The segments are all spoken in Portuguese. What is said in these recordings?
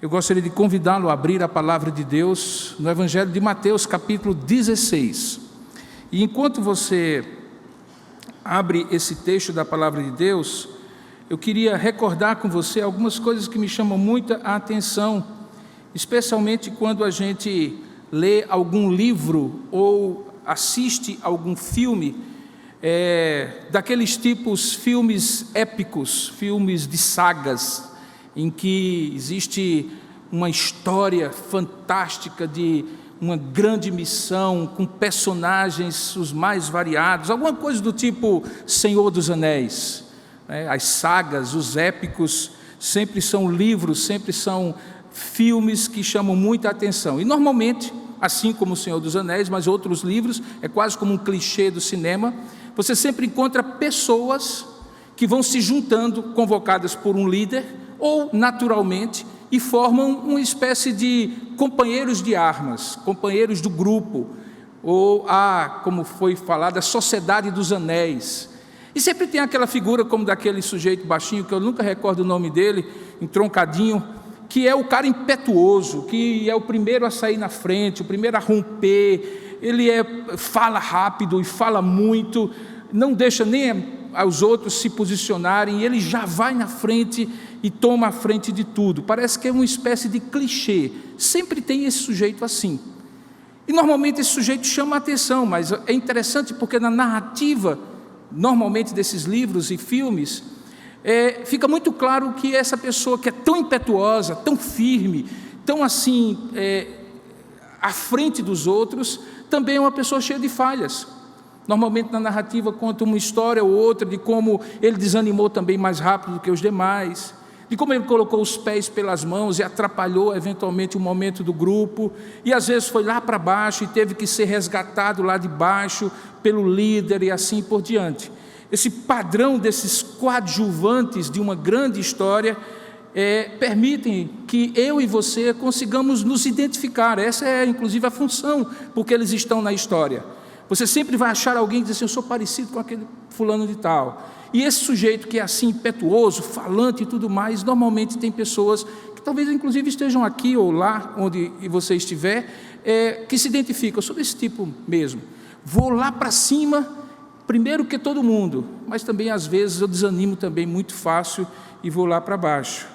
Eu gostaria de convidá-lo a abrir a palavra de Deus no Evangelho de Mateus, capítulo 16. E enquanto você abre esse texto da palavra de Deus, eu queria recordar com você algumas coisas que me chamam muita a atenção, especialmente quando a gente lê algum livro ou assiste algum filme, daqueles tipos filmes épicos, filmes de sagas, em que existe uma história fantástica de uma grande missão, com personagens os mais variados, alguma coisa do tipo Senhor dos Anéis. As sagas, os épicos, sempre são livros, sempre são filmes que chamam muita atenção. E normalmente, assim como o Senhor dos Anéis, mas outros livros, é quase como um clichê do cinema, você sempre encontra pessoas que vão se juntando, convocadas por um líder, ou naturalmente, e formam uma espécie de companheiros de armas, companheiros do grupo, ou como foi falado, a Sociedade dos Anéis. E sempre tem aquela figura como daquele sujeito baixinho, que eu nunca recordo o nome dele, entroncadinho, que é o cara impetuoso, que é o primeiro a sair na frente, o primeiro a romper, ele fala rápido e fala muito, não deixa nem aos outros se posicionarem, ele já vai na frente e toma a frente de tudo. Parece que é uma espécie de clichê, sempre tem esse sujeito assim. E normalmente esse sujeito chama a atenção, mas é interessante porque na narrativa, normalmente desses livros e filmes, fica muito claro que essa pessoa que é tão impetuosa, tão firme, tão assim, à frente dos outros, também é uma pessoa cheia de falhas. Normalmente na narrativa conta uma história ou outra de como ele desanimou também mais rápido do que os demais, de como ele colocou os pés pelas mãos e atrapalhou eventualmente o momento do grupo, e às vezes foi lá para baixo e teve que ser resgatado lá de baixo pelo líder e assim por diante. Esse padrão desses coadjuvantes de uma grande história permitem que eu e você consigamos nos identificar. Essa é inclusive a função porque eles estão na história. Você sempre vai achar alguém que diz assim: eu sou parecido com aquele fulano de tal. E esse sujeito que é assim impetuoso, falante e tudo mais, normalmente tem pessoas que talvez inclusive estejam aqui ou lá onde você estiver, que se identificam: eu sou desse tipo mesmo, vou lá para cima primeiro que todo mundo, mas também às vezes eu desanimo também muito fácil e vou lá para baixo.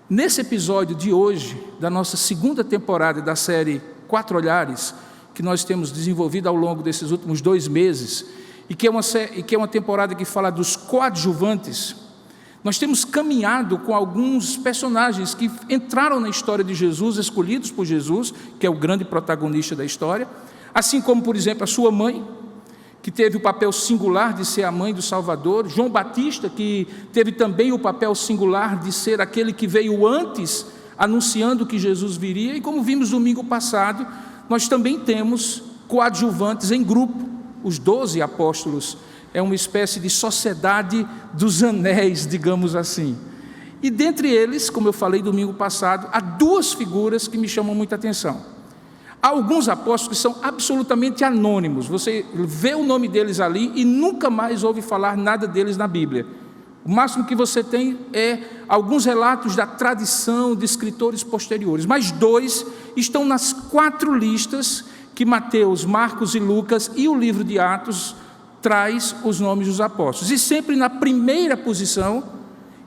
Nesse episódio de hoje, da nossa segunda temporada da série 4 Olhares, que nós temos desenvolvido ao longo desses últimos 2 meses, e que é uma temporada que fala dos coadjuvantes, nós temos caminhado com alguns personagens que entraram na história de Jesus, escolhidos por Jesus, que é o grande protagonista da história, assim como, por exemplo, a sua mãe, que teve o papel singular de ser a mãe do Salvador, João Batista, que teve também o papel singular de ser aquele que veio antes, anunciando que Jesus viria, e como vimos domingo passado, nós também temos coadjuvantes em grupo, os 12 apóstolos, é uma espécie de sociedade dos anéis, digamos assim. E dentre eles, como eu falei domingo passado, há 2 figuras que me chamam muita atenção. Há alguns apóstolos que são absolutamente anônimos, você vê o nome deles ali e nunca mais ouve falar nada deles na Bíblia. O máximo que você tem é alguns relatos da tradição de escritores posteriores, mas 2 estão nas 4 listas que Mateus, Marcos e Lucas e o livro de Atos traz os nomes dos apóstolos, e sempre na primeira posição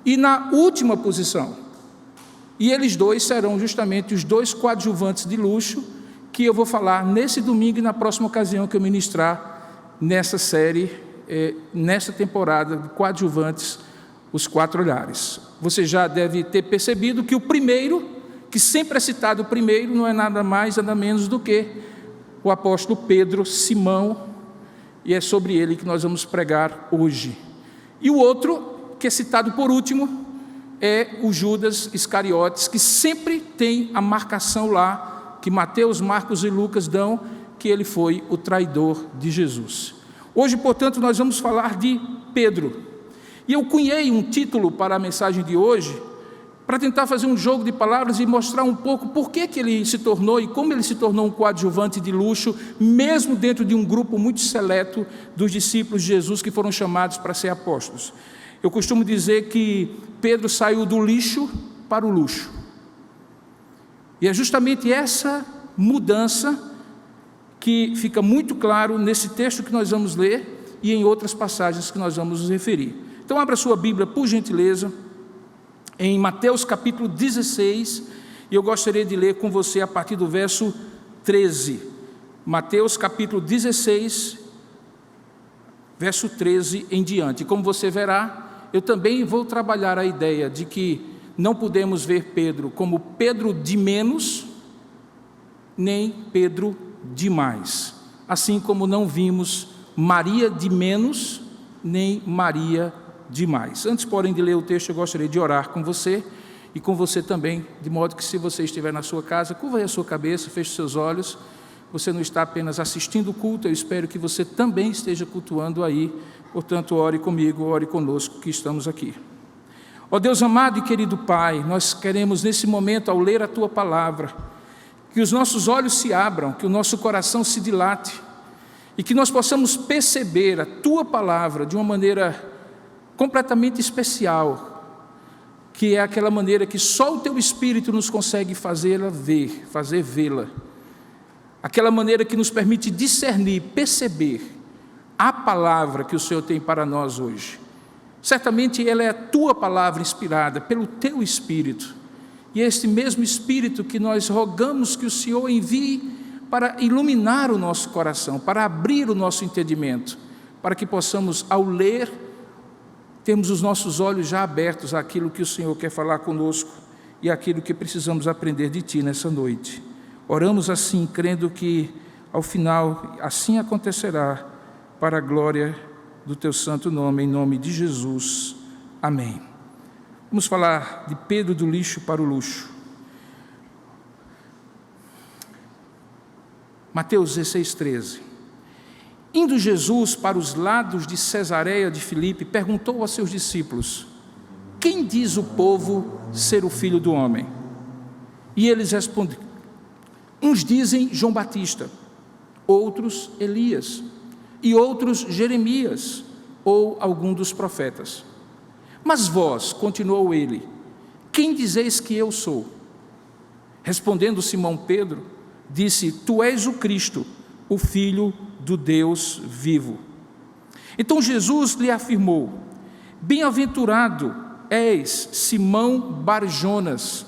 e na última posição. E eles 2 serão justamente os 2 coadjuvantes de luxo que eu vou falar nesse domingo e na próxima ocasião que eu ministrar nessa série, nessa temporada de coadjuvantes, os 4 olhares. Você já deve ter percebido que o primeiro, que sempre é citado primeiro, não é nada mais, nada menos do que o apóstolo Pedro, Simão, e é sobre ele que nós vamos pregar hoje. E o outro, que é citado por último, é o Judas Iscariotes, que sempre tem a marcação lá, que Mateus, Marcos e Lucas dão, que ele foi o traidor de Jesus. Hoje, portanto, nós vamos falar de Pedro. E eu cunhei um título para a mensagem de hoje, para tentar fazer um jogo de palavras e mostrar um pouco por que ele se tornou e como ele se tornou um coadjuvante de luxo, mesmo dentro de um grupo muito seleto dos discípulos de Jesus que foram chamados para ser apóstolos. Eu costumo dizer que Pedro saiu do lixo para o luxo. E é justamente essa mudança que fica muito claro nesse texto que nós vamos ler e em outras passagens que nós vamos nos referir. Então abra sua Bíblia, por gentileza, em Mateus capítulo 16, e eu gostaria de ler com você a partir do verso 13. Mateus capítulo 16, verso 13 em diante. Como você verá, eu também vou trabalhar a ideia de que não podemos ver Pedro como Pedro de menos, nem Pedro de mais. Assim como não vimos Maria de menos, nem Maria de mais. Antes, porém, de ler o texto, eu gostaria de orar com você e com você também, de modo que, se você estiver na sua casa, curva aí a sua cabeça, feche seus olhos. Você não está apenas assistindo o culto, eu espero que você também esteja cultuando aí. Portanto, ore comigo, ore conosco que estamos aqui. Ó Deus amado e querido Pai, nós queremos nesse momento, ao ler a Tua palavra, que os nossos olhos se abram, que o nosso coração se dilate e que nós possamos perceber a Tua palavra de uma maneira completamente especial, que é aquela maneira que só o Teu Espírito nos consegue fazê-la ver, fazer vê-la. Aquela maneira que nos permite discernir, perceber a palavra que o Senhor tem para nós hoje. Certamente ela é a Tua palavra inspirada pelo Teu Espírito. E é este mesmo Espírito que nós rogamos que o Senhor envie para iluminar o nosso coração, para abrir o nosso entendimento, para que possamos, ao ler, termos os nossos olhos já abertos àquilo que o Senhor quer falar conosco e àquilo que precisamos aprender de Ti nessa noite. Oramos assim, crendo que, ao final, assim acontecerá, para a glória do Teu santo nome, em nome de Jesus. Amém. Vamos falar de Pedro do lixo para o luxo. Mateus 16, 13. Indo Jesus para os lados de Cesareia de Filipe, perguntou a seus discípulos: quem diz o povo ser o Filho do Homem? E eles responderam: uns dizem João Batista, outros Elias, e outros Jeremias, ou algum dos profetas. Mas vós, continuou ele, quem dizeis que eu sou? Respondendo Simão Pedro, disse: tu és o Cristo, o Filho do Deus vivo. Então Jesus lhe afirmou: bem-aventurado és, Simão Bar-Jonas,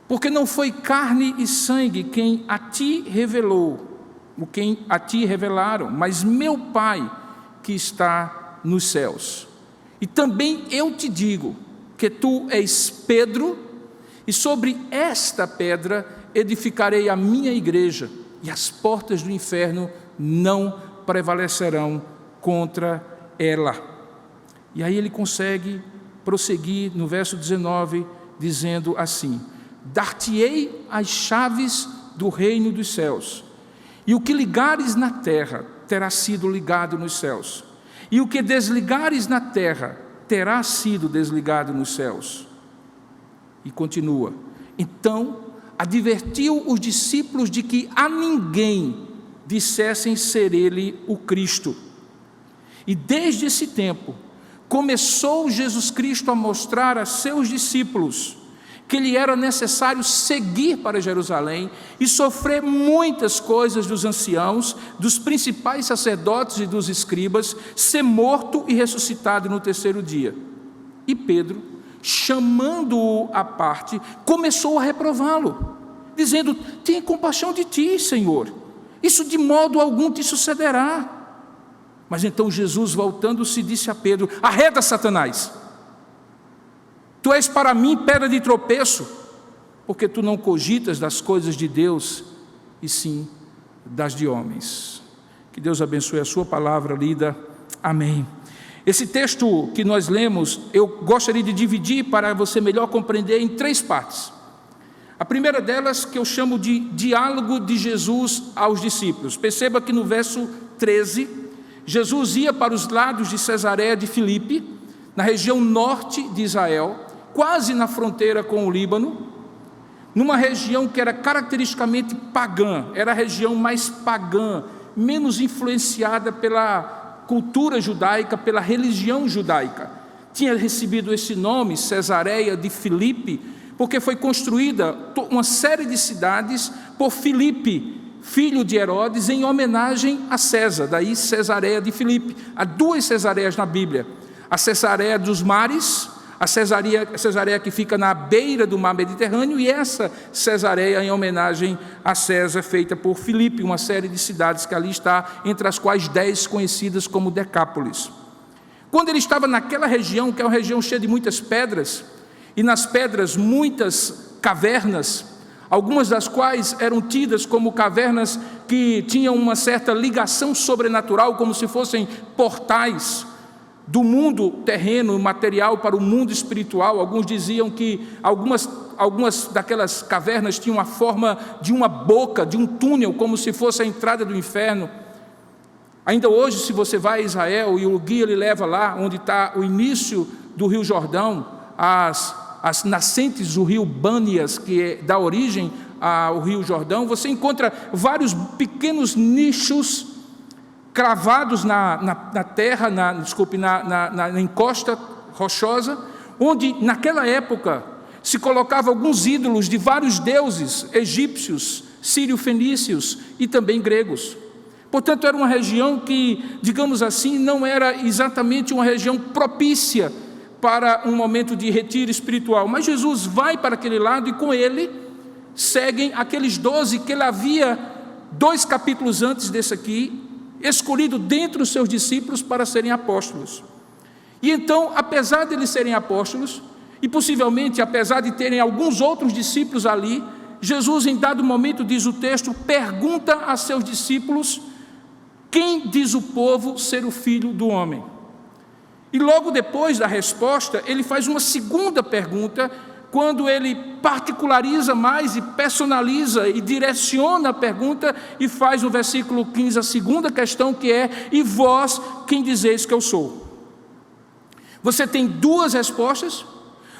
porque não foi carne e sangue quem a ti revelou, quem a ti revelaram, mas meu Pai que está nos céus. E também eu te digo que tu és Pedro, e sobre esta pedra edificarei a minha igreja, e as portas do inferno não prevalecerão contra ela. E aí ele consegue prosseguir no verso 19, dizendo assim: dar-te-ei as chaves do reino dos céus, e o que ligares na terra terá sido ligado nos céus, e o que desligares na terra terá sido desligado nos céus. E continua: então advertiu os discípulos de que a ninguém dissessem ser ele o Cristo. E desde esse tempo começou Jesus Cristo a mostrar a seus discípulos que lhe era necessário seguir para Jerusalém e sofrer muitas coisas dos anciãos, dos principais sacerdotes e dos escribas, ser morto e ressuscitado no terceiro dia. E Pedro, chamando-o à parte, começou a reprová-lo, dizendo: tenha compaixão de ti, Senhor, isso de modo algum te sucederá. Mas então Jesus, voltando-se, disse a Pedro: arreda, Satanás, tu és para mim pedra de tropeço, porque tu não cogitas das coisas de Deus, e sim das de homens. Que Deus abençoe a sua palavra lida. Amém. Esse texto que nós lemos, eu gostaria de dividir para você melhor compreender em três partes. A primeira delas, que eu chamo de diálogo de Jesus aos discípulos. Perceba que no verso 13, Jesus ia para os lados de Cesareia de Filipe, na região norte de Israel, quase na fronteira com o Líbano, numa região que era caracteristicamente pagã, era a região mais pagã, menos influenciada pela cultura judaica, pela religião judaica. Tinha recebido esse nome, Cesareia de Filipe, porque foi construída uma série de cidades por Filipe, filho de Herodes, em homenagem a César, daí Cesareia de Filipe. Há duas Cesareias na Bíblia, a Cesareia dos mares, a Cesareia que fica na beira do mar Mediterrâneo, e essa Cesareia em homenagem a César, feita por Filipe, uma série de cidades que ali está, entre as quais 10 conhecidas como Decápolis. Quando ele estava naquela região, que é uma região cheia de muitas pedras, e nas pedras muitas cavernas, algumas das quais eram tidas como cavernas que tinham uma certa ligação sobrenatural, como se fossem portais do mundo terreno, material, para o mundo espiritual. Alguns diziam que algumas daquelas cavernas tinham a forma de uma boca, de um túnel, como se fosse a entrada do inferno. Ainda hoje, se você vai a Israel e o guia lhe leva lá, onde está o início do Rio Jordão, as nascentes do rio Bânias, que dá origem ao Rio Jordão, você encontra vários pequenos nichos cravados na terra, na encosta rochosa, onde naquela época se colocava alguns ídolos de vários deuses egípcios, sírio-fenícios e também gregos. Portanto, era uma região que, digamos assim, não era exatamente uma região propícia para um momento de retiro espiritual, mas Jesus vai para aquele lado e com ele seguem aqueles 12 que ele havia, 2 capítulos antes desse aqui, escolhido dentre os seus discípulos para serem apóstolos. E então, apesar de eles serem apóstolos, e possivelmente apesar de terem alguns outros discípulos ali, Jesus, em dado momento, diz o texto, pergunta a seus discípulos: quem diz o povo ser o Filho do Homem? E logo depois da resposta, ele faz uma segunda pergunta, quando ele particulariza mais e personaliza e direciona a pergunta, e faz no versículo 15 a segunda questão, que é: e vós, quem dizeis que eu sou? Você tem 2 respostas,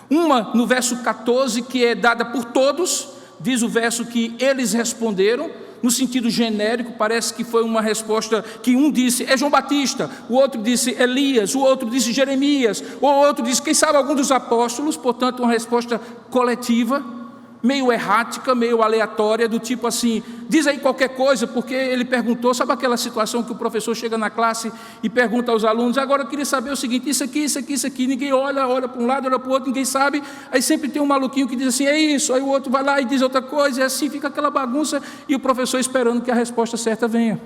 uma no verso 14, que é dada por todos, diz o verso que eles responderam, no sentido genérico, parece que foi uma resposta que um disse: é João Batista, o outro disse Elias, o outro disse Jeremias, o outro disse, quem sabe, algum dos apóstolos. Portanto, uma resposta coletiva, meio errática, meio aleatória, do tipo assim: diz aí qualquer coisa, porque ele perguntou. Sabe aquela situação que o professor chega na classe e pergunta aos alunos: agora eu queria saber o seguinte, isso aqui, ninguém olha para um lado, olha para o outro, ninguém sabe, aí sempre tem um maluquinho que diz assim: é isso, aí o outro vai lá e diz outra coisa, e assim fica aquela bagunça, e o professor esperando que a resposta certa venha.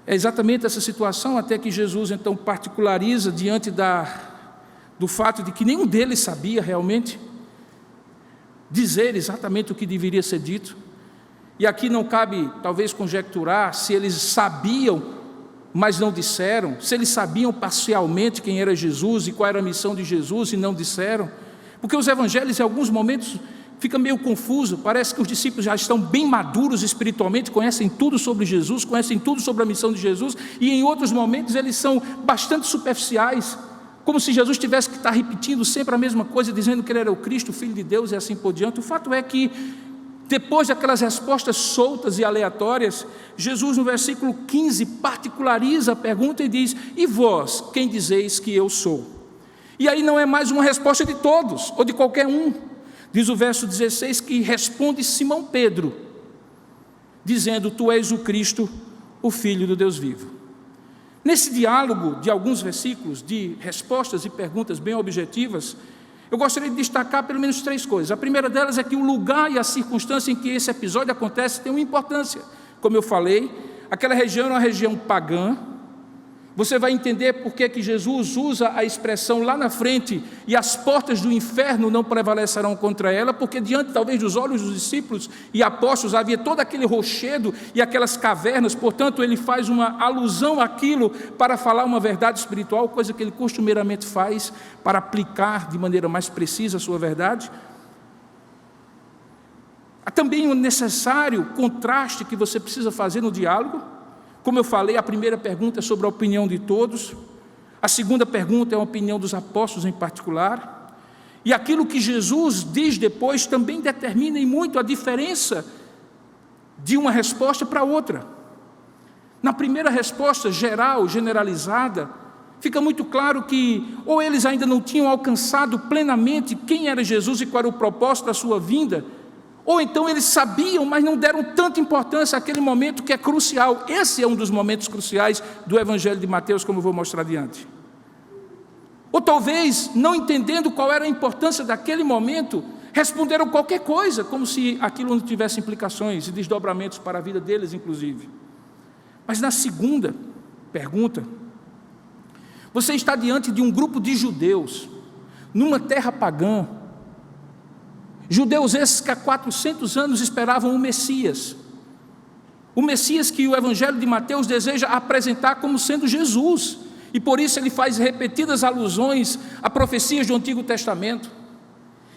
É exatamente essa situação, até que Jesus então particulariza diante do fato de que nenhum deles sabia realmente dizer exatamente o que deveria ser dito. E aqui não cabe talvez conjecturar se eles sabiam, mas não disseram, se eles sabiam parcialmente quem era Jesus e qual era a missão de Jesus e não disseram, porque os evangelhos em alguns momentos fica meio confuso, parece que os discípulos já estão bem maduros espiritualmente, conhecem tudo sobre Jesus, conhecem tudo sobre a missão de Jesus, e em outros momentos eles são bastante superficiais, como se Jesus tivesse que estar repetindo sempre a mesma coisa, dizendo que ele era o Cristo, o Filho de Deus, e assim por diante. O fato é que, depois daquelas respostas soltas e aleatórias, Jesus, no versículo 15, particulariza a pergunta e diz: e vós, quem dizeis que eu sou? E aí não é mais uma resposta de todos, ou de qualquer um. Diz o verso 16 que responde Simão Pedro, dizendo: tu és o Cristo, o Filho do Deus vivo. Nesse diálogo de alguns versículos, de respostas e perguntas bem objetivas, eu gostaria de destacar pelo menos 3 coisas. A primeira delas é que o lugar e a circunstância em que esse episódio acontece tem uma importância. Como eu falei, aquela região é uma região pagã. Você vai entender por que Jesus usa a expressão lá na frente: e as portas do inferno não prevalecerão contra ela, porque diante talvez dos olhos dos discípulos e apóstolos havia todo aquele rochedo e aquelas cavernas. Portanto, ele faz uma alusão àquilo para falar uma verdade espiritual, coisa que ele costumeiramente faz para aplicar de maneira mais precisa a sua verdade. Há também um necessário contraste que você precisa fazer no diálogo. Como eu falei, a primeira pergunta é sobre a opinião de todos, a segunda pergunta é a opinião dos apóstolos em particular, e aquilo que Jesus diz depois também determina em muito a diferença de uma resposta para outra. Na primeira resposta geral, generalizada, fica muito claro que ou eles ainda não tinham alcançado plenamente quem era Jesus e qual era o propósito da sua vinda, ou então eles sabiam, mas não deram tanta importância àquele momento que é crucial. Esse é um dos momentos cruciais do Evangelho de Mateus, como eu vou mostrar adiante. Ou talvez, não entendendo qual era a importância daquele momento, responderam qualquer coisa, como se aquilo não tivesse implicações e desdobramentos para a vida deles, inclusive. Mas na segunda pergunta, você está diante de um grupo de judeus, numa terra pagã, judeus esses que há 400 anos esperavam o Messias que o Evangelho de Mateus deseja apresentar como sendo Jesus, e por isso ele faz repetidas alusões a profecias do Antigo Testamento.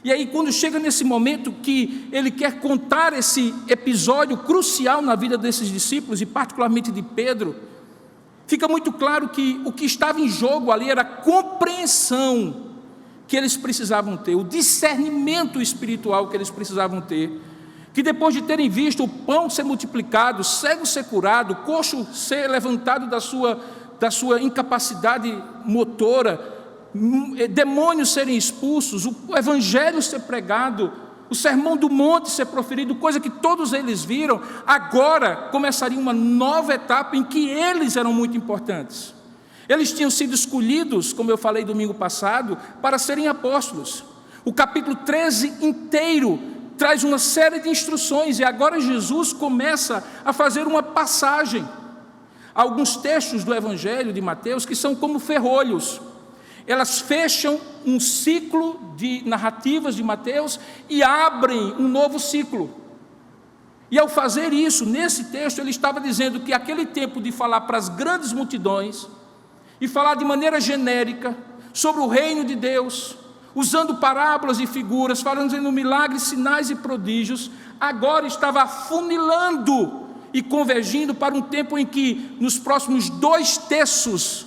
E aí, quando chega nesse momento que ele quer contar esse episódio crucial na vida desses discípulos, e particularmente de Pedro, fica muito claro que o que estava em jogo ali era a compreensão que eles precisavam ter, o discernimento espiritual que eles precisavam ter, que depois de terem visto o pão ser multiplicado, cego ser curado, coxo ser levantado da sua incapacidade motora, demônios serem expulsos, o evangelho ser pregado, o sermão do monte ser proferido, coisa que todos eles viram, agora começaria uma nova etapa em que eles eram muito importantes. Eles tinham sido escolhidos, como eu falei domingo passado, para serem apóstolos. O capítulo 13 inteiro traz uma série de instruções, e agora Jesus começa a fazer uma passagem. Alguns textos do Evangelho de Mateus que são como ferrolhos. Elas fecham um ciclo de narrativas de Mateus e abrem um novo ciclo. E ao fazer isso, nesse texto, ele estava dizendo que aquele tempo de falar para as grandes multidões e falar de maneira genérica sobre o reino de Deus, usando parábolas e figuras, falando de milagres, sinais e prodígios, agora estava afunilando e convergindo para um tempo em que, nos próximos 2/3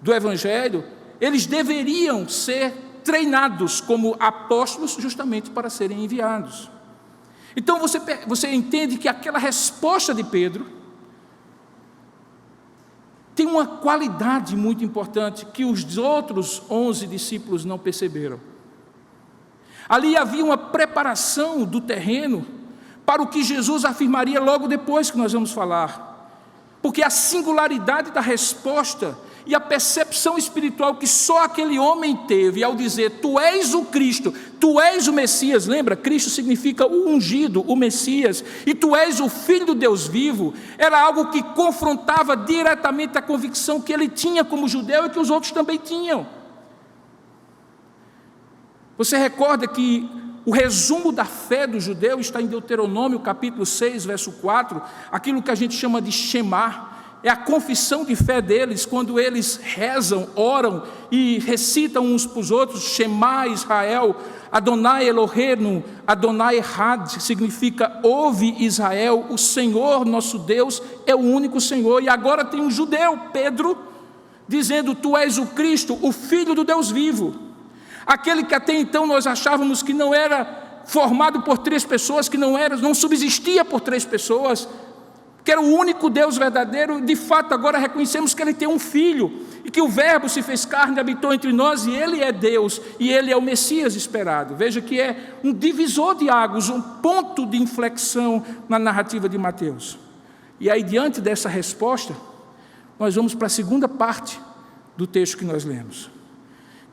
do Evangelho, eles deveriam ser treinados como apóstolos justamente para serem enviados. Então você entende que aquela resposta de Pedro tem uma qualidade muito importante que os outros 11 discípulos não perceberam. Ali havia uma preparação do terreno para o que Jesus afirmaria logo depois, que nós vamos falar. Porque a singularidade da resposta e a percepção espiritual que só aquele homem teve ao dizer: tu és o Cristo, tu és o Messias. Lembra, Cristo significa o ungido, o Messias, e tu és o Filho do Deus vivo. Era algo que confrontava diretamente a convicção que ele tinha como judeu e que os outros também tinham. Você recorda que o resumo da fé do judeu está em Deuteronômio capítulo 6, verso 4, aquilo que a gente chama de Shema. É a confissão de fé deles, quando eles rezam, oram e recitam uns para os outros: Shema Israel, Adonai Eloheinu, Adonai Echad, significa ouve Israel, o Senhor nosso Deus é o único Senhor. E agora tem um judeu, Pedro, dizendo: tu és o Cristo, o Filho do Deus vivo. Aquele que até então nós achávamos que não era formado por 3 pessoas, que não subsistia por 3 pessoas, que era o único Deus verdadeiro. De fato, agora reconhecemos que ele tem um Filho, e que o Verbo se fez carne e habitou entre nós, e ele é Deus, e ele é o Messias esperado. Veja que é um divisor de águas, um ponto de inflexão na narrativa de Mateus. E aí, diante dessa resposta, nós vamos para a segunda parte do texto que nós lemos,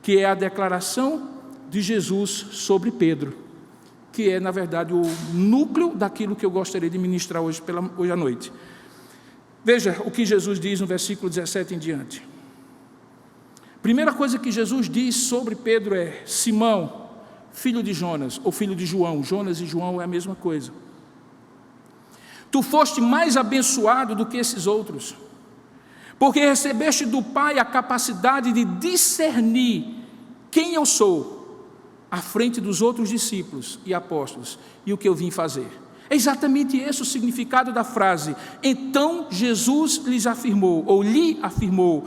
que é a declaração de Jesus sobre Pedro, que é, na verdade, o núcleo daquilo que eu gostaria de ministrar hoje à noite. Veja o que Jesus diz no versículo 17 em diante. Primeira coisa que Jesus diz sobre Pedro é: Simão, filho de Jonas, ou filho de João. Jonas e João é a mesma coisa. Tu foste mais abençoado do que esses outros, porque recebeste do Pai a capacidade de discernir quem eu sou à frente dos outros discípulos e apóstolos, e o que eu vim fazer. É exatamente esse o significado da frase. Então Jesus lhe afirmou: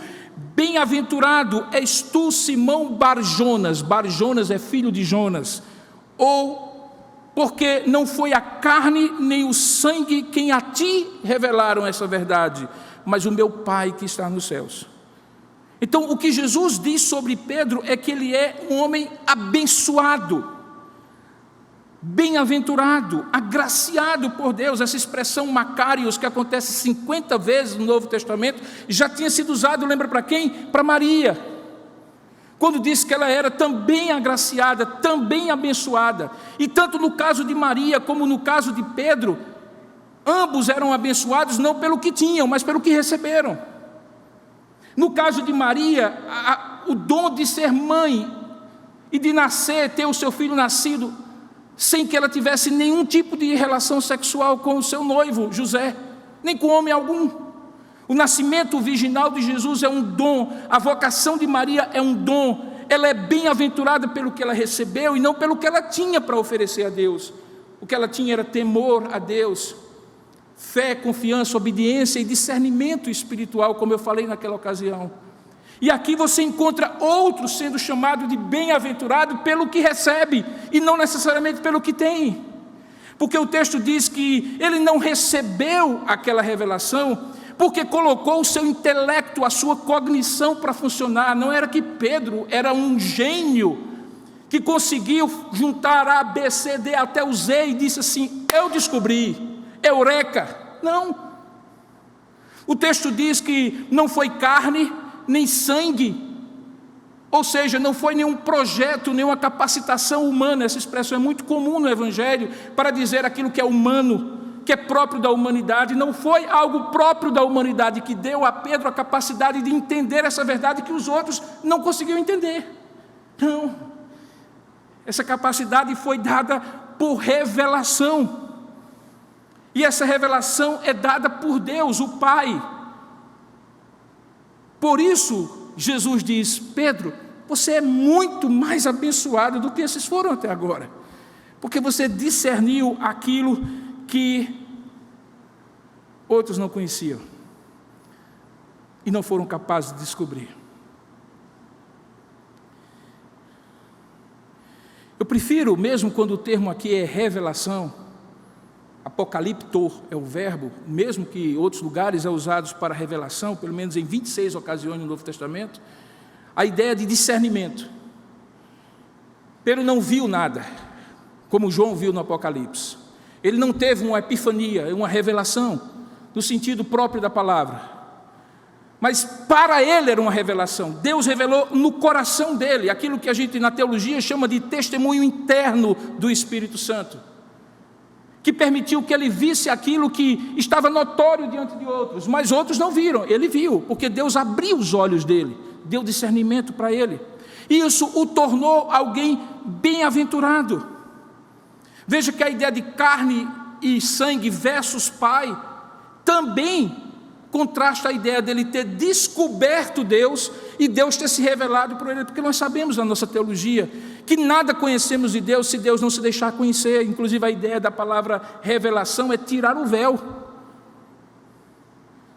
bem-aventurado és tu, Simão Bar-Jonas. Bar-Jonas é filho de Jonas. Ou porque não foi a carne nem o sangue quem a ti revelaram essa verdade, mas o meu Pai que está nos céus. Então, o que Jesus diz sobre Pedro é que ele é um homem abençoado, bem-aventurado, agraciado por Deus. Essa expressão Macarios, que acontece 50 vezes no Novo Testamento, já tinha sido usado, lembra para quem? Para Maria, quando disse que ela era também agraciada, também abençoada. E tanto no caso de Maria como no caso de Pedro, ambos eram abençoados não pelo que tinham, mas pelo que receberam. No caso de Maria, o dom de ser mãe e de nascer, ter o seu filho nascido, sem que ela tivesse nenhum tipo de relação sexual com o seu noivo, José, nem com homem algum. O nascimento virginal de Jesus é um dom, a vocação de Maria é um dom, ela é bem-aventurada pelo que ela recebeu e não pelo que ela tinha para oferecer a Deus. O que ela tinha era temor a Deus, fé, confiança, obediência e discernimento espiritual, como eu falei naquela ocasião. E aqui você encontra outro sendo chamado de bem-aventurado pelo que recebe e não necessariamente pelo que tem. Porque o texto diz que ele não recebeu aquela revelação porque colocou o seu intelecto, a sua cognição para funcionar. Não era que Pedro era um gênio que conseguiu juntar A, B, C, D até o Z e disse assim: eu descobri, eureka. Não. O texto diz que não foi carne nem sangue, ou seja, não foi nenhum projeto, nenhuma capacitação humana. Essa expressão é muito comum no Evangelho para dizer aquilo que é humano, que é próprio da humanidade. Não foi algo próprio da humanidade que deu a Pedro a capacidade de entender essa verdade que os outros não conseguiam entender. Não, essa capacidade foi dada por revelação, e essa revelação é dada por Deus, o Pai. Por isso, Jesus diz: Pedro, você é muito mais abençoado do que esses foram até agora, porque você discerniu aquilo que outros não conheciam e não foram capazes de descobrir. Eu prefiro, mesmo quando o termo aqui é revelação, apocaliptor é o verbo, mesmo que em outros lugares é usado para revelação, pelo menos em 26 ocasiões no Novo Testamento, a ideia de discernimento. Pedro não viu nada, como João viu no Apocalipse. Ele não teve uma epifania, uma revelação, no sentido próprio da palavra. Mas para ele era uma revelação. Deus revelou no coração dele, aquilo que a gente na teologia chama de testemunho interno do Espírito Santo, que permitiu que ele visse aquilo que estava notório diante de outros, mas outros não viram. Ele viu, porque Deus abriu os olhos dele, deu discernimento para ele. E isso o tornou alguém bem-aventurado. Veja que a ideia de carne e sangue versus Pai também contrasta a ideia dele ter descoberto Deus e Deus ter se revelado por ele, porque nós sabemos na nossa teologia que nada conhecemos de Deus se Deus não se deixar conhecer. Inclusive a ideia da palavra revelação é tirar o véu,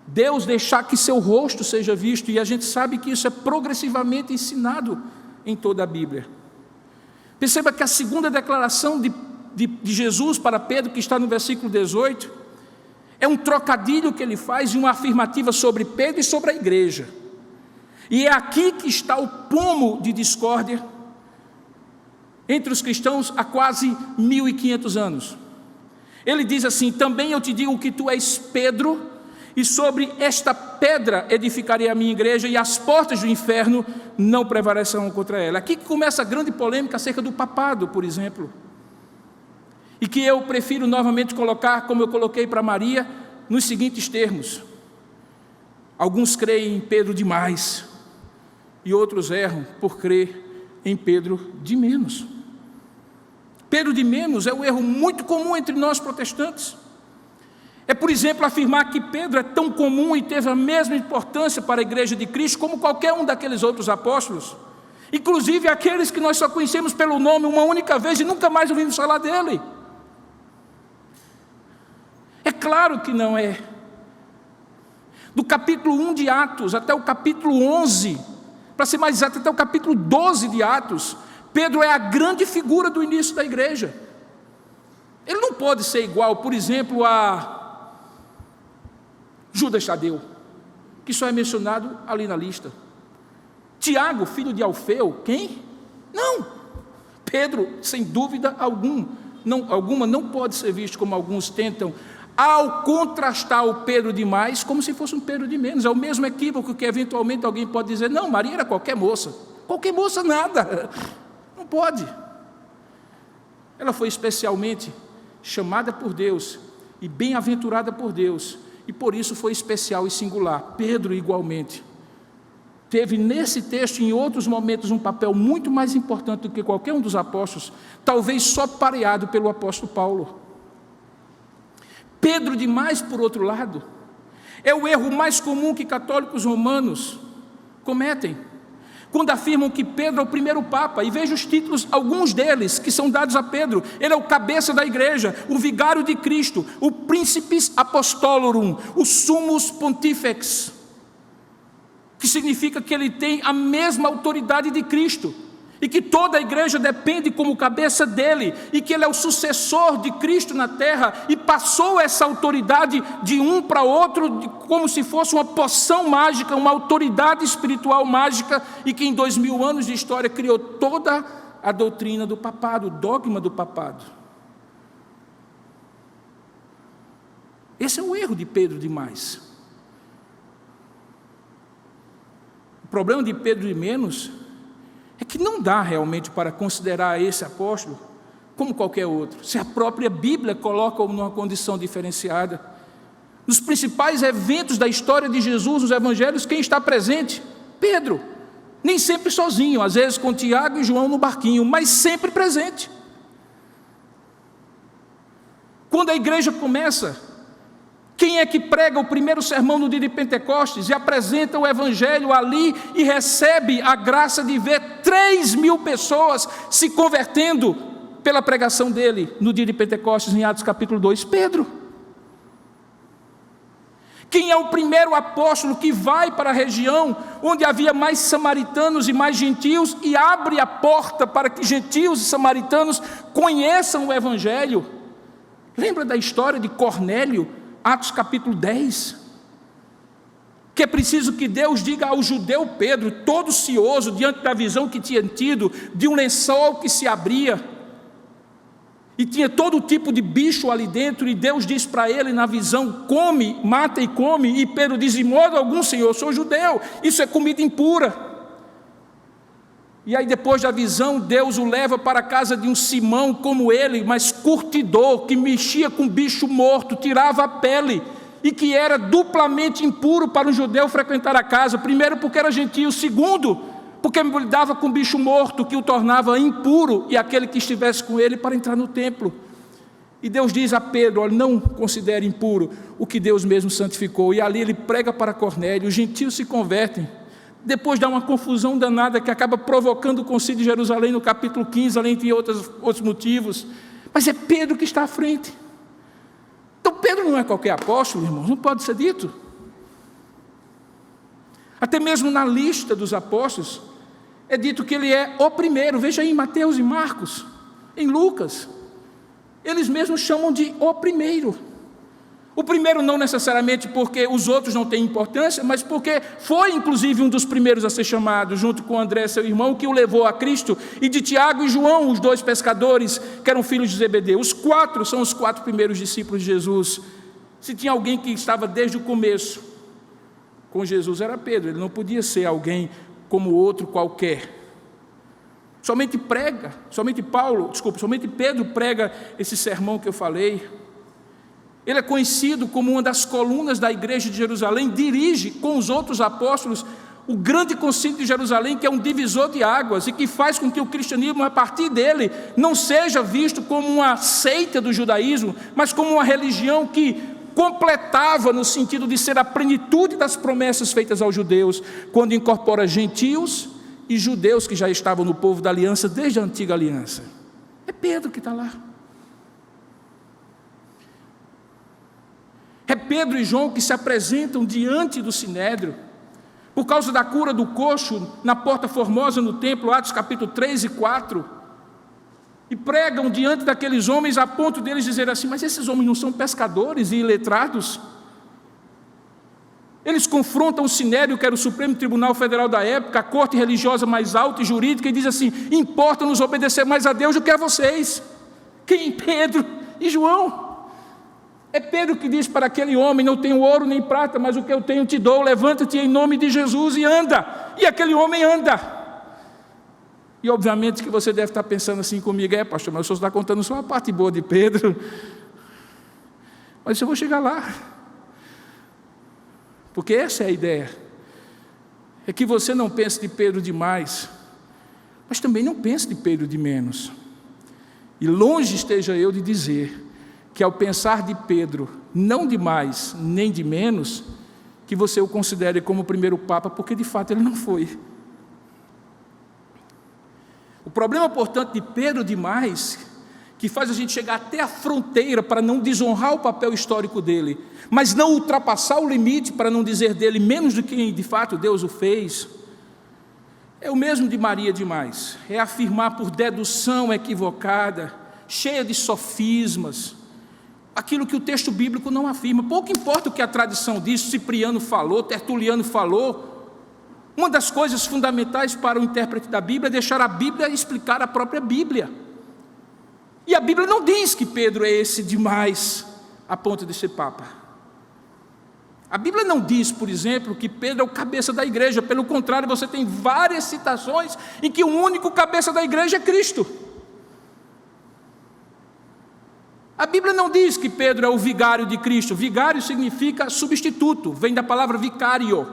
Deus deixar que seu rosto seja visto, e a gente sabe que isso é progressivamente ensinado em toda a Bíblia. Perceba que a segunda declaração de Jesus para Pedro, que está no versículo 18, é um trocadilho que ele faz de uma afirmativa sobre Pedro e sobre a igreja. E é aqui que está o pomo de discórdia entre os cristãos há quase 1500 anos. Ele diz assim: também eu te digo que tu és Pedro, e sobre esta pedra edificarei a minha igreja, e as portas do inferno não prevalecerão contra ela. Aqui que começa a grande polêmica acerca do papado, por exemplo, e que eu prefiro novamente colocar, como eu coloquei para Maria, nos seguintes termos: alguns creem em Pedro demais, e outros erram por crer em Pedro de menos. Pedro de menos é um erro muito comum entre nós protestantes. É, por exemplo, afirmar que Pedro é tão comum e teve a mesma importância para a igreja de Cristo como qualquer um daqueles outros apóstolos, inclusive aqueles que nós só conhecemos pelo nome uma única vez e nunca mais ouvimos falar dele. É claro que não é. Do capítulo 1 de Atos até o capítulo 11, para ser mais exato, até o capítulo 12 de Atos, Pedro é a grande figura do início da igreja. Ele não pode ser igual, por exemplo, a Judas Tadeu, que só é mencionado ali na lista. Tiago, filho de Alfeu, quem? Não. Pedro, sem dúvida alguma, não pode ser visto como alguns tentam, ao contrastar o Pedro de mais, como se fosse um Pedro de menos. É o mesmo equívoco que eventualmente alguém pode dizer, não, Maria era qualquer moça. Qualquer moça nada, não pode. Ela foi especialmente chamada por Deus e bem-aventurada por Deus, e por isso foi especial e singular. Pedro igualmente teve nesse texto e em outros momentos um papel muito mais importante do que qualquer um dos apóstolos, talvez só pareado pelo apóstolo Paulo. Pedro demais, por outro lado, é o erro mais comum que católicos romanos cometem, quando afirmam que Pedro é o primeiro Papa, e veja os títulos, alguns deles, que são dados a Pedro. Ele é o cabeça da igreja, o vigário de Cristo, o Principis Apostolorum, o Summus Pontifex, que significa que ele tem a mesma autoridade de Cristo, e que toda a igreja depende como cabeça dele, e que ele é o sucessor de Cristo na terra, e passou essa autoridade de um para outro, como se fosse uma poção mágica, uma autoridade espiritual mágica, e que em 2000 anos de história criou toda a doutrina do papado, o dogma do papado. Esse é o erro de Pedro demais. O problema de Pedro de menos é que não dá realmente para considerar esse apóstolo como qualquer outro, se a própria Bíblia coloca-o numa condição diferenciada. Nos principais eventos da história de Jesus, nos evangelhos, quem está presente? Pedro, nem sempre sozinho, às vezes com Tiago e João no barquinho, mas sempre presente. Quando a igreja começa, quem é que prega o primeiro sermão no dia de Pentecostes e apresenta o evangelho ali e recebe a graça de ver 3.000 pessoas se convertendo pela pregação dele no dia de Pentecostes, em Atos capítulo 2? Pedro. Quem é o primeiro apóstolo que vai para a região onde havia mais samaritanos e mais gentios e abre a porta para que gentios e samaritanos conheçam o evangelho? Lembra da história de Cornélio? Atos capítulo 10, que é preciso que Deus diga ao judeu Pedro, todo cioso diante da visão que tinha tido, de um lençol que se abria, e tinha todo tipo de bicho ali dentro, e Deus diz para ele na visão, come, mata e come, e Pedro diz, de modo algum, Senhor, eu sou judeu, isso é comida impura. E aí depois da visão, Deus o leva para a casa de um Simão como ele, mas curtidor, que mexia com bicho morto, tirava a pele, e que era duplamente impuro para um judeu frequentar a casa, primeiro porque era gentio, segundo, porque lidava com bicho morto, que o tornava impuro, e aquele que estivesse com ele para entrar no templo. E Deus diz a Pedro, olha, não considere impuro o que Deus mesmo santificou, e ali ele prega para Cornélio, os gentios se convertem. Depois dá uma confusão danada que acaba provocando o concílio de Jerusalém no capítulo 15, além de outros motivos. Mas é Pedro que está à frente. Então Pedro não é qualquer apóstolo, irmãos, não pode ser dito. Até mesmo na lista dos apóstolos, é dito que ele é o primeiro. Veja aí em Mateus e Marcos, em Lucas, eles mesmos chamam de o primeiro. O primeiro não necessariamente porque os outros não têm importância, mas porque foi inclusive um dos primeiros a ser chamado, junto com André, seu irmão, que o levou a Cristo, e de Tiago e João, os 2 pescadores, que eram filhos de Zebedeu. Os 4 são os 4 primeiros discípulos de Jesus. Se tinha alguém que estava desde o começo com Jesus, era Pedro. Ele não podia ser alguém como outro qualquer. Somente Pedro prega esse sermão que eu falei. Ele é conhecido como uma das colunas da igreja de Jerusalém, dirige com os outros apóstolos o grande concílio de Jerusalém, que é um divisor de águas e que faz com que o cristianismo, a partir dele, não seja visto como uma seita do judaísmo, mas como uma religião que completava no sentido de ser a plenitude das promessas feitas aos judeus, quando incorpora gentios e judeus que já estavam no povo da aliança desde a antiga aliança. É Pedro que está lá. É Pedro e João que se apresentam diante do Sinédrio, por causa da cura do coxo na Porta Formosa no templo, Atos capítulo 3 e 4, e pregam diante daqueles homens a ponto deles dizer assim, mas esses homens não são pescadores e iletrados? Eles confrontam o Sinédrio, que era o Supremo Tribunal Federal da época, a corte religiosa mais alta e jurídica, e diz assim: importa-nos obedecer mais a Deus do que a vocês. Quem? Pedro e João. É Pedro que diz para aquele homem: não tenho ouro nem prata, mas o que eu tenho te dou, levanta-te em nome de Jesus e anda. E aquele homem anda. E obviamente que você deve estar pensando assim comigo: pastor, mas o senhor está contando só a parte boa de Pedro. Mas eu vou chegar lá. Porque essa é a ideia. É que você não pense de Pedro demais, mas também não pense de Pedro de menos. E longe esteja eu de dizer que ao pensar de Pedro, não de mais nem de menos, que você o considere como o primeiro Papa, porque de fato ele não foi. O problema, portanto, de Pedro demais, que faz a gente chegar até a fronteira para não desonrar o papel histórico dele, mas não ultrapassar o limite para não dizer dele menos do que de fato Deus o fez, é o mesmo de Maria demais. É afirmar por dedução equivocada, cheia de sofismas, aquilo que o texto bíblico não afirma. Pouco importa o que a tradição diz, Cipriano falou, Tertuliano falou. Uma das coisas fundamentais para o intérprete da Bíblia é deixar a Bíblia explicar a própria Bíblia. E a Bíblia não diz que Pedro é esse demais a ponto de ser Papa. A Bíblia não diz, por exemplo, que Pedro é o cabeça da igreja. Pelo contrário, você tem várias citações em que o único cabeça da igreja é Cristo. A Bíblia não diz que Pedro é o vigário de Cristo. Vigário significa substituto, vem da palavra vicário,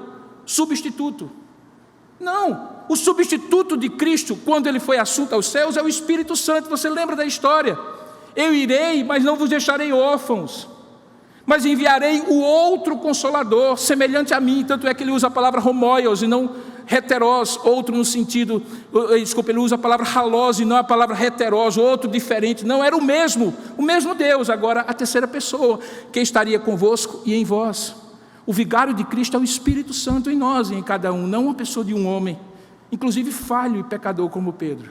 substituto. Não, o substituto de Cristo, quando ele foi assunto aos céus, é o Espírito Santo. Você lembra da história? Eu irei, mas não vos deixarei órfãos, mas enviarei o outro Consolador, semelhante a mim. Tanto é que ele usa a palavra homoios e não heteros, outro no sentido, ele usa a palavra halos e não a palavra heteros, outro diferente. Não, era o mesmo Deus, agora a terceira pessoa, que estaria convosco e em vós. O vigário de Cristo é o Espírito Santo em nós e em cada um, não uma pessoa de um homem, inclusive falho e pecador como Pedro.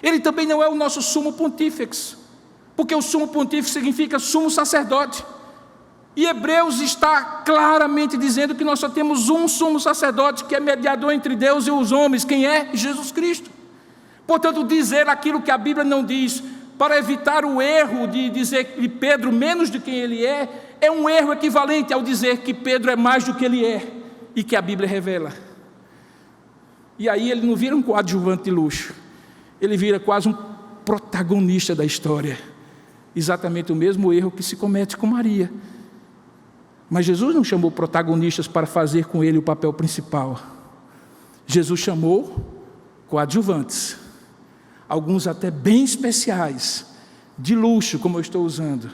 Ele também não é o nosso sumo pontífice, porque o sumo pontífice significa sumo sacerdote. E Hebreus está claramente dizendo que nós só temos um sumo sacerdote, que é mediador entre Deus e os homens. Quem é? Jesus Cristo. Portanto, dizer aquilo que a Bíblia não diz, para evitar o erro de dizer que Pedro menos do que ele é um erro equivalente ao dizer que Pedro é mais do que ele é, e que a Bíblia revela. E aí ele não vira um coadjuvante de luxo, ele vira quase um protagonista da história. Exatamente o mesmo erro que se comete com Maria. Mas Jesus não chamou protagonistas para fazer com ele o papel principal. Jesus chamou coadjuvantes, alguns até bem especiais, de luxo, como eu estou usando,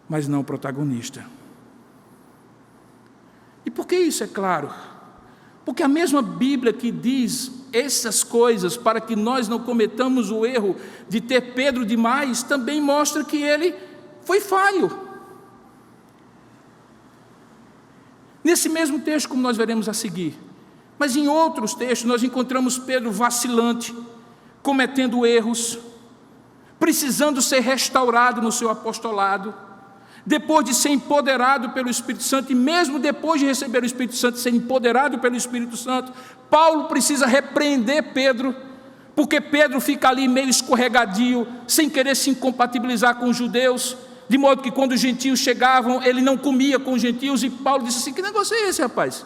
mas não protagonista. E por que isso é claro? Porque a mesma Bíblia que diz essas coisas para que nós não cometamos o erro de ter Pedro demais, também mostra que ele foi falho. Nesse mesmo texto, como nós veremos a seguir, mas em outros textos nós encontramos Pedro vacilante, cometendo erros, precisando ser restaurado no seu apostolado, depois de ser empoderado pelo Espírito Santo, e mesmo depois de receber o Espírito Santo, ser empoderado pelo Espírito Santo, Paulo precisa repreender Pedro, porque Pedro fica ali meio escorregadio, sem querer se incompatibilizar com os judeus, de modo que quando os gentios chegavam, ele não comia com os gentios, e Paulo disse assim: que negócio é esse, rapaz?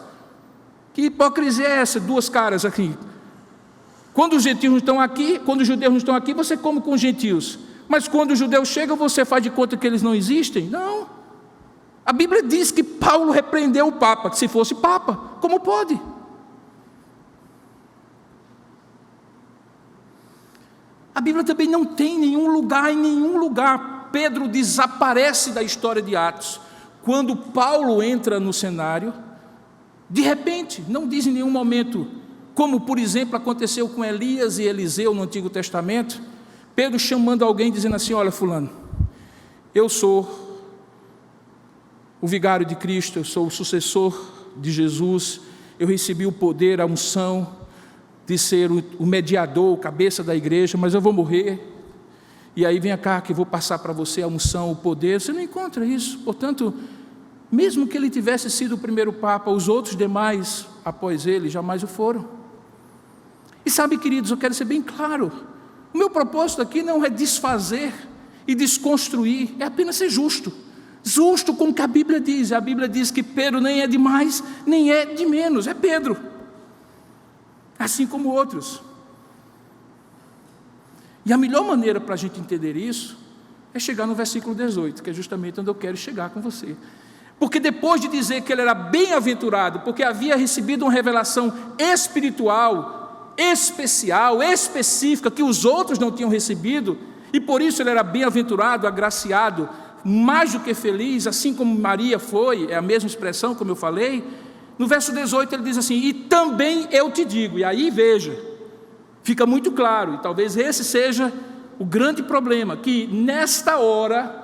Que hipocrisia é essa? Duas caras aqui. Quando os gentios não estão aqui, quando os judeus não estão aqui, você come com os gentios. Mas quando os judeus chegam, você faz de conta que eles não existem? Não. A Bíblia diz que Paulo repreendeu o Papa, que se fosse Papa, como pode? A Bíblia também não tem nenhum lugar, em nenhum lugar, Pedro desaparece da história de Atos. Quando Paulo entra no cenário, de repente, não diz em nenhum momento, como por exemplo aconteceu com Elias e Eliseu no Antigo Testamento, Pedro chamando alguém dizendo assim: olha fulano, eu sou o vigário de Cristo, eu sou o sucessor de Jesus, eu recebi o poder, a unção de ser o mediador, o cabeça da igreja, mas eu vou morrer, e aí vem cá que eu vou passar para você a unção, o poder. Você não encontra isso. Portanto, mesmo que ele tivesse sido o primeiro Papa, os outros demais após ele jamais o foram. E sabe, queridos, eu quero ser bem claro, o meu propósito aqui não é desfazer e desconstruir, é apenas ser justo. Justo com o que a Bíblia diz. A Bíblia diz que Pedro nem é de mais, nem é de menos, é Pedro, assim como outros. E a melhor maneira para a gente entender isso é chegar no versículo 18, que é justamente onde eu quero chegar com você. Porque depois de dizer que ele era bem-aventurado, porque havia recebido uma revelação espiritual, especial, específica, que os outros não tinham recebido, e por isso ele era bem-aventurado, agraciado, mais do que feliz, assim como Maria foi, é a mesma expressão como eu falei. No verso 18 ele diz assim: e também eu te digo, e aí veja, fica muito claro, e talvez esse seja o grande problema, que nesta hora,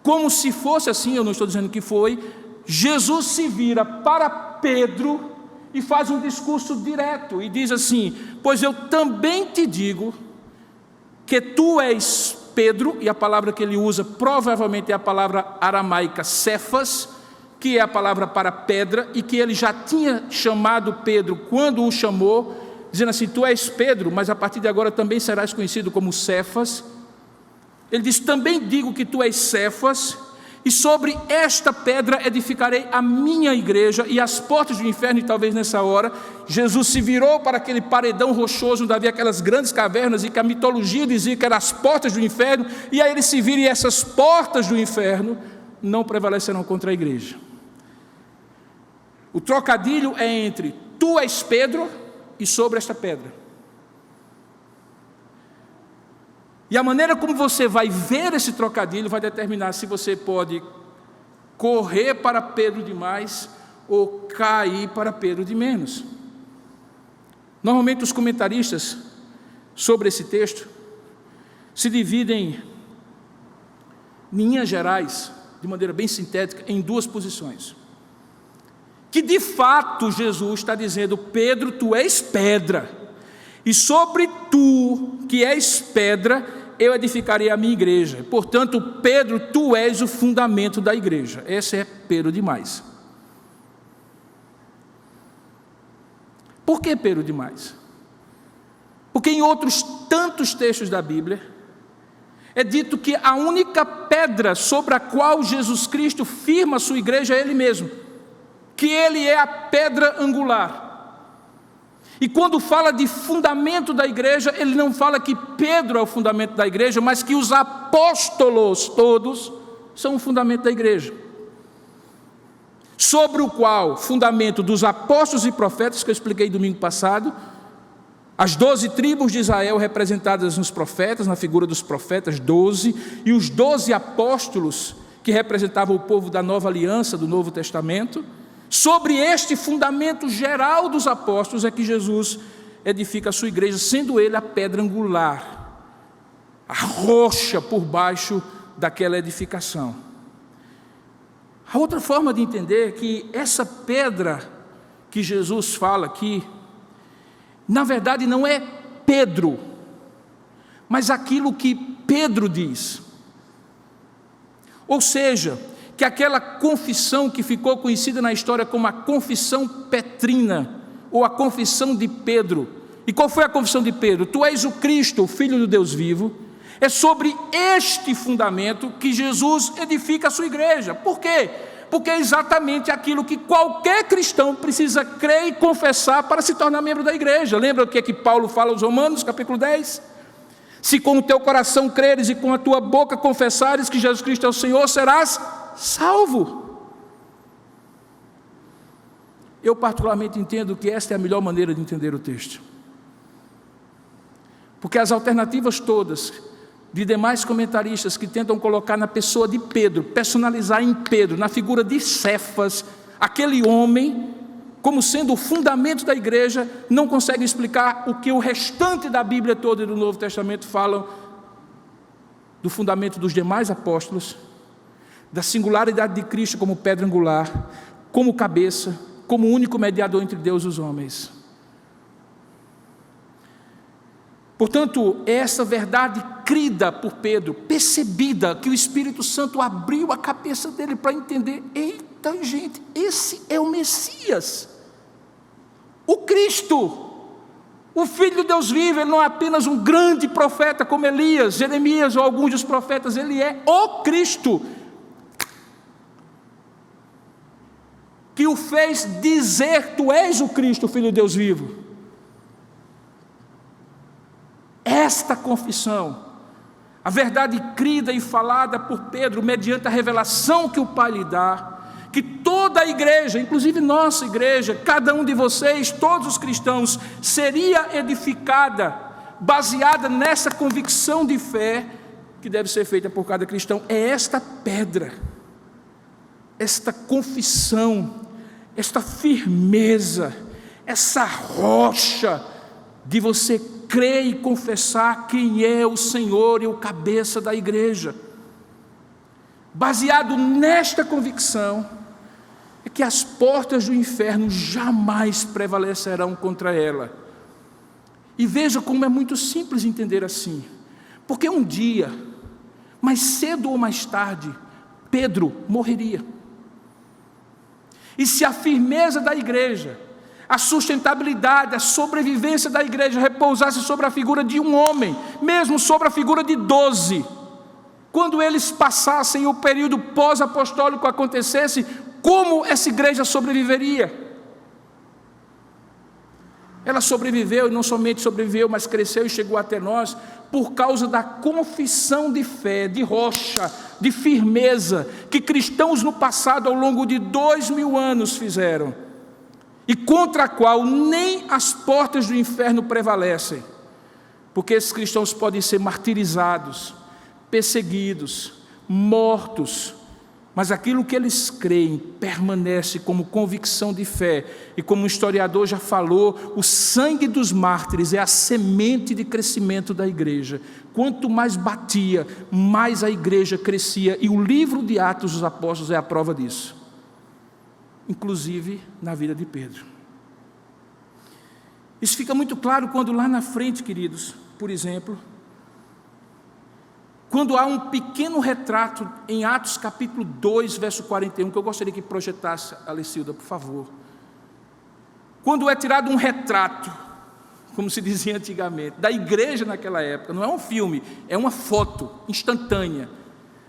como se fosse assim, eu não estou dizendo que foi, Jesus se vira para Pedro e faz um discurso direto, e diz assim: pois eu também te digo que tu és Pedro, e a palavra que ele usa provavelmente é a palavra aramaica Cefas, que é a palavra para pedra, e que ele já tinha chamado Pedro quando o chamou, dizendo assim: tu és Pedro, mas a partir de agora também serás conhecido como Cefas. Ele diz: também digo que tu és Cefas, e sobre esta pedra edificarei a minha igreja, e as portas do inferno. E talvez nessa hora Jesus se virou para aquele paredão rochoso onde havia aquelas grandes cavernas, e que a mitologia dizia que eram as portas do inferno, e aí ele se vira, e essas portas do inferno não prevalecerão contra a igreja. O trocadilho é entre tu és Pedro e sobre esta pedra. E a maneira como você vai ver esse trocadilho vai determinar se você pode correr para Pedro de mais ou cair para Pedro de menos. Normalmente os comentaristas sobre esse texto se dividem, em linhas gerais, de maneira bem sintética, em duas posições. Que de fato Jesus está dizendo: Pedro, tu és pedra, e sobre tu, que és pedra, eu edificarei a minha igreja. Portanto, Pedro, tu és o fundamento da igreja. Esse é Pedro demais. Por que Pedro demais? Porque em outros tantos textos da Bíblia é dito que a única pedra sobre a qual Jesus Cristo firma a sua igreja é Ele mesmo, que Ele é a pedra angular. E quando fala de fundamento da igreja, ele não fala que Pedro é o fundamento da igreja, mas que os apóstolos todos são o fundamento da igreja. Sobre o qual, fundamento dos apóstolos e profetas, que eu expliquei domingo passado, as 12 tribos de Israel representadas nos profetas, na figura dos profetas, 12, e os 12 apóstolos que representavam o povo da nova aliança, do Novo Testamento. Sobre este fundamento geral dos apóstolos é que Jesus edifica a sua igreja, sendo ele a pedra angular, a rocha por baixo daquela edificação. A outra forma de entender é que essa pedra que Jesus fala aqui, na verdade não é Pedro, mas aquilo que Pedro diz. Ou seja, que aquela confissão que ficou conhecida na história como a confissão petrina, ou a confissão de Pedro. E qual foi a confissão de Pedro? Tu és o Cristo, o Filho do Deus vivo. É sobre este fundamento que Jesus edifica a sua igreja. Por quê? Porque é exatamente aquilo que qualquer cristão precisa crer e confessar para se tornar membro da igreja. Lembra o que é que Paulo fala aos Romanos, capítulo 10? Se com o teu coração creres e com a tua boca confessares que Jesus Cristo é o Senhor, serás salvo. Eu particularmente entendo que esta é a melhor maneira de entender o texto, porque as alternativas todas de demais comentaristas que tentam colocar na pessoa de Pedro, personalizar em Pedro, na figura de Cefas, aquele homem, como sendo o fundamento da igreja, não conseguem explicar o que o restante da Bíblia toda e do Novo Testamento falam do fundamento dos demais apóstolos, da singularidade de Cristo como pedra angular, como cabeça, como único mediador entre Deus e os homens. Portanto, essa verdade crida por Pedro, percebida, que o Espírito Santo abriu a cabeça dele para entender: eita, Então, gente, esse é o Messias, o Cristo, o Filho de Deus vivo. Ele não é apenas um grande profeta como Elias, Jeremias ou alguns dos profetas, ele é o Cristo, que o fez dizer: tu és o Cristo, o Filho de Deus vivo. Esta confissão, a verdade crida e falada por Pedro, mediante a revelação que o Pai lhe dá, que toda a igreja, inclusive nossa igreja, cada um de vocês, todos os cristãos, seria edificada, baseada nessa convicção de fé, que deve ser feita por cada cristão. É esta pedra, esta confissão, esta firmeza, essa rocha de você crer e confessar quem é o Senhor e o cabeça da igreja. Baseado nesta convicção, é que as portas do inferno jamais prevalecerão contra ela. E veja como é muito simples entender assim, porque um dia, mais cedo ou mais tarde, Pedro morreria. E se a firmeza da igreja, a sustentabilidade, a sobrevivência da igreja repousasse sobre a figura de um homem, mesmo sobre a figura de 12, quando eles passassem o período pós-apostólico acontecesse, como essa igreja sobreviveria? Ela sobreviveu, e não somente sobreviveu, mas cresceu e chegou até nós, por causa da confissão de fé, de rocha, de firmeza, que cristãos no passado, ao longo de 2000 anos fizeram, e contra a qual nem as portas do inferno prevalecem, porque esses cristãos podem ser martirizados, perseguidos, mortos, mas aquilo que eles creem permanece como convicção de fé. E como o historiador já falou, o sangue dos mártires é a semente de crescimento da igreja. Quanto mais batia, mais a igreja crescia. E o livro de Atos dos Apóstolos é a prova disso, inclusive na vida de Pedro. Isso fica muito claro quando lá na frente, queridos, por exemplo, quando há um pequeno retrato em Atos capítulo 2, verso 41, que eu gostaria que projetasse, Alecilda, por favor. Quando é tirado um retrato, como se dizia antigamente, da igreja naquela época, não é um filme, é uma foto instantânea,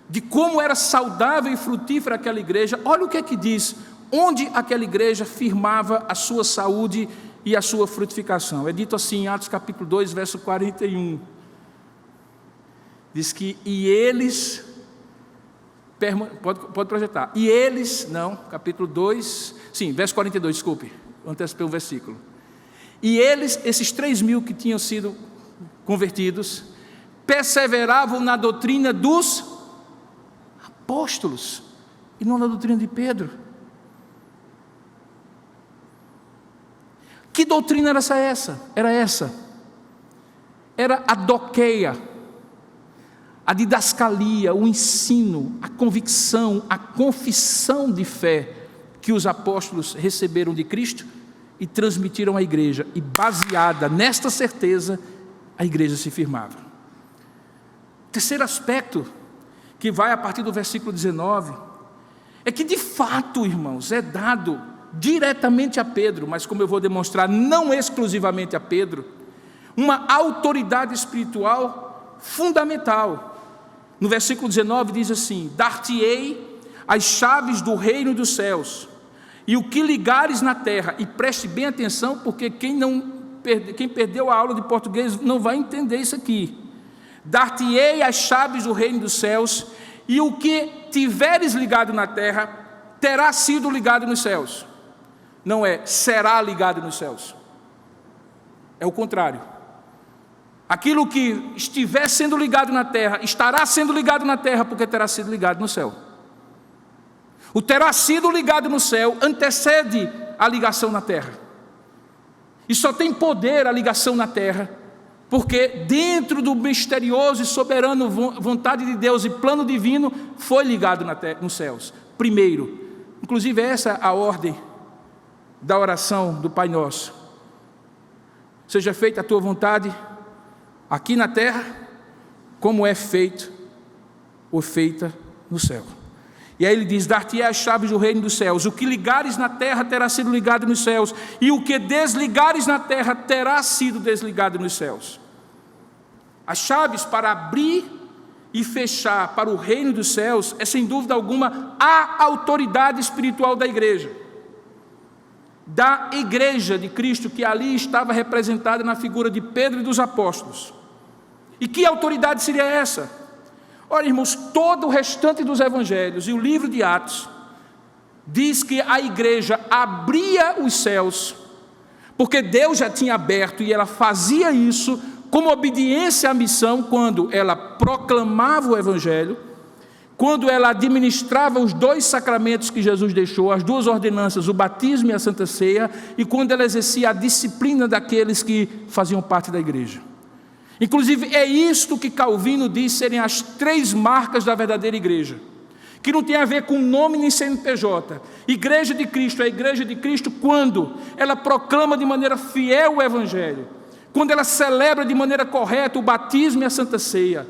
de como era saudável e frutífera aquela igreja. Olha o que é que diz, onde aquela igreja firmava a sua saúde e a sua frutificação. É dito assim em Atos capítulo 2, verso 41. Diz que, e eles, pode projetar, e eles, não, capítulo 2, sim, verso 42, desculpe, antecipei um versículo. E eles, esses 3.000 que tinham sido convertidos, perseveravam na doutrina dos apóstolos, e não na doutrina de Pedro. Que doutrina era essa? Era a doqueia, a didascalia, o ensino, a convicção, a confissão de fé que os apóstolos receberam de Cristo e transmitiram à igreja, e baseada nesta certeza, a igreja se firmava. Terceiro aspecto, que vai a partir do versículo 19, é que de fato, irmãos, é dado diretamente a Pedro, mas como eu vou demonstrar, não exclusivamente a Pedro, uma autoridade espiritual fundamental. No versículo 19 diz assim: dar-te-ei as chaves do reino dos céus, e o que ligares na terra, e preste bem atenção, porque quem perdeu a aula de português não vai entender isso aqui. Dar-te-ei as chaves do reino dos céus, e o que tiveres ligado na terra, terá sido ligado nos céus. Não é será ligado nos céus, é o contrário. Aquilo que estiver sendo ligado na terra, estará sendo ligado na terra, porque terá sido ligado no céu. O terá sido ligado no céu antecede a ligação na terra. E só tem poder a ligação na terra, porque dentro do misterioso e soberano vontade de Deus e plano divino, foi ligado nos céus. Primeiro, inclusive essa é a ordem da oração do Pai Nosso. Seja feita a tua vontade, aqui na terra, como é feito ou feita no céu. E aí ele diz: dar-te-ei as chaves do reino dos céus. O que ligares na terra terá sido ligado nos céus, e o que desligares na terra terá sido desligado nos céus. As chaves para abrir e fechar para o reino dos céus é, sem dúvida alguma, a autoridade espiritual da igreja de Cristo, que ali estava representada na figura de Pedro e dos apóstolos. E que autoridade seria essa? Olha, irmãos, todo o restante dos evangelhos e o livro de Atos diz que a igreja abria os céus, porque Deus já tinha aberto, e ela fazia isso como obediência à missão, quando ela proclamava o evangelho, quando ela administrava os 2 sacramentos que Jesus deixou, as 2 ordenanças, o batismo e a Santa Ceia, e quando ela exercia a disciplina daqueles que faziam parte da igreja. Inclusive, é isto que Calvino diz serem as 3 marcas da verdadeira igreja, que não tem a ver com nome nem CNPJ. Igreja de Cristo é a igreja de Cristo quando ela proclama de maneira fiel o evangelho, quando ela celebra de maneira correta o batismo e a Santa Ceia,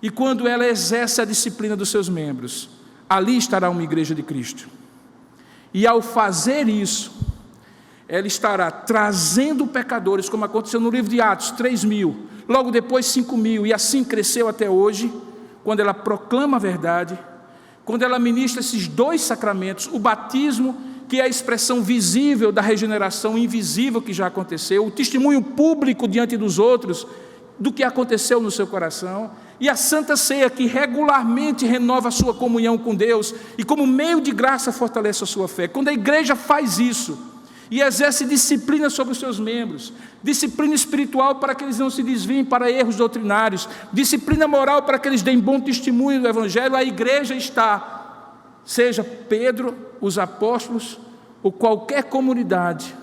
e quando ela exerce a disciplina dos seus membros. Ali estará uma igreja de Cristo. E ao fazer isso, ela estará trazendo pecadores, como aconteceu no livro de Atos, 3.000, logo depois 5.000, e assim cresceu até hoje, quando ela proclama a verdade, quando ela ministra esses 2 sacramentos, o batismo, que é a expressão visível da regeneração invisível que já aconteceu, o testemunho público diante dos outros do que aconteceu no seu coração, e a Santa Ceia, que regularmente renova a sua comunhão com Deus e como meio de graça fortalece a sua fé. Quando a igreja faz isso e exerce disciplina sobre os seus membros, disciplina espiritual para que eles não se desviem para erros doutrinários, disciplina moral para que eles deem bom testemunho do evangelho, a igreja está, seja Pedro, os apóstolos ou qualquer comunidade,